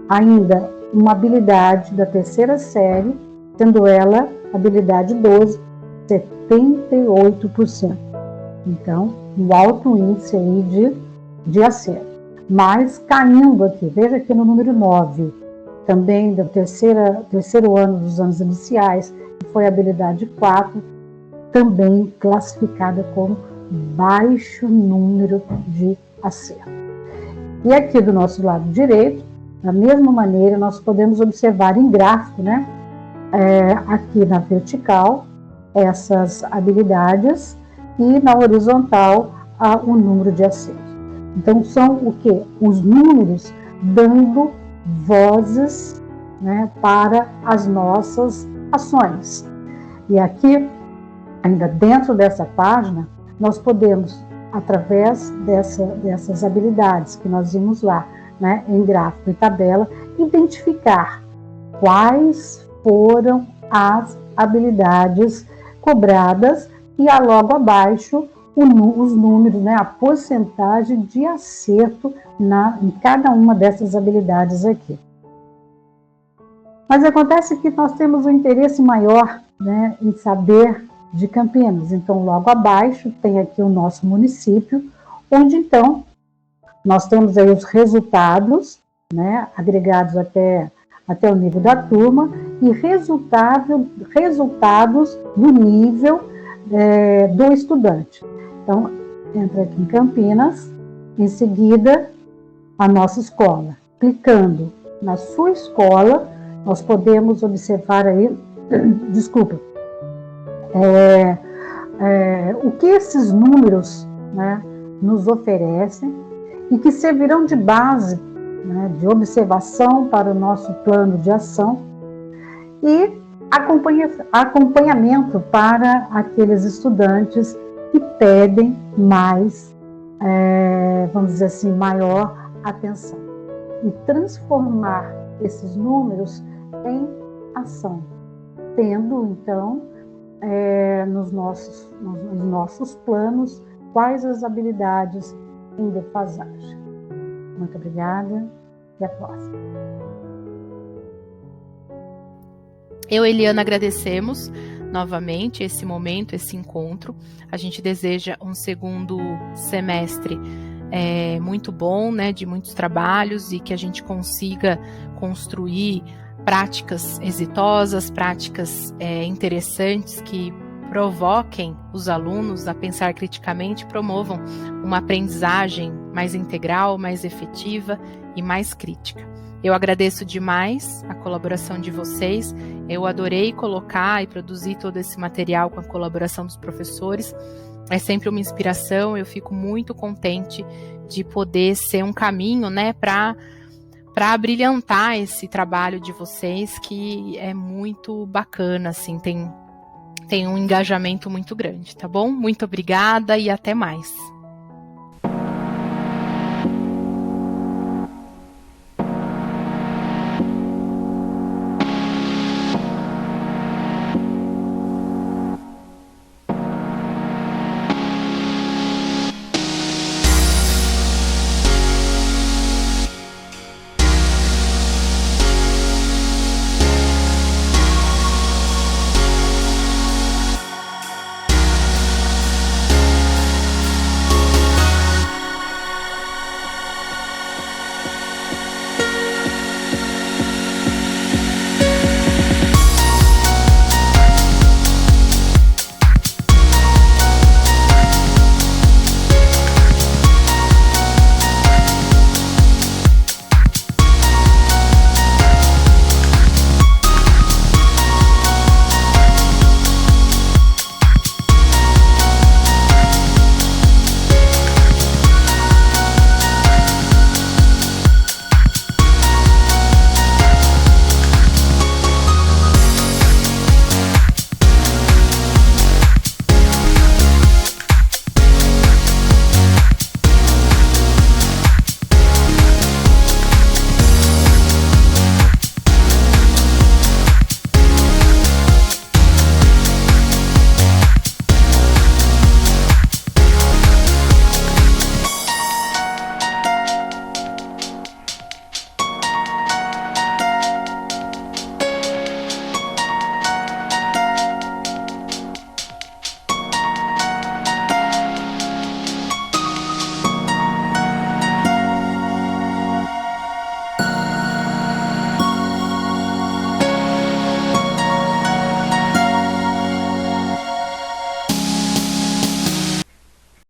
ainda uma habilidade da terceira série, sendo ela habilidade 12, 78%. Então, um alto índice aí de acerto. Mas caindo aqui, veja aqui no número 9, também do terceiro ano dos anos iniciais, que foi a habilidade 4, também classificada como baixo número de acerto. E aqui do nosso lado direito, da mesma maneira, nós podemos observar em gráfico, né, aqui na vertical, essas habilidades, e na horizontal, o número de acertos. Então, são o quê? Os números dando vozes, né, para as nossas ações. E aqui, ainda dentro dessa página, nós podemos, através dessas habilidades que nós vimos lá, né, em gráfico e tabela, identificar quais foram as habilidades cobradas e logo abaixo os números, né, a porcentagem de acerto em cada uma dessas habilidades aqui. Mas acontece que nós temos um interesse maior, né, em saber de Campinas. Então, logo abaixo tem aqui o nosso município, onde então nós temos aí os resultados, né, agregados até o nível da turma e resultados do nível do estudante. Então, entra aqui em Campinas, em seguida a nossa escola. Clicando na sua escola, nós podemos observar aí, o que esses números, né, nos oferecem e que servirão de base, né, de observação para o nosso plano de ação e acompanhamento para aqueles estudantes que pedem mais, vamos dizer assim, maior atenção. E transformar esses números em ação, tendo então nos nossos planos quais as habilidades em defasagem. Muito obrigada e até a próxima. Eu e Eliana agradecemos novamente esse momento, esse encontro. A gente deseja um segundo semestre muito bom, né, de muitos trabalhos e que a gente consiga construir práticas exitosas, práticas interessantes que provoquem os alunos a pensar criticamente, promovam uma aprendizagem mais integral, mais efetiva e mais crítica. Eu agradeço demais a colaboração de vocês, eu adorei colocar e produzir todo esse material com a colaboração dos professores, é sempre uma inspiração, eu fico muito contente de poder ser um caminho, né, para brilhantar esse trabalho de vocês, que é muito bacana, assim, tem um engajamento muito grande, tá bom? Muito obrigada e até mais.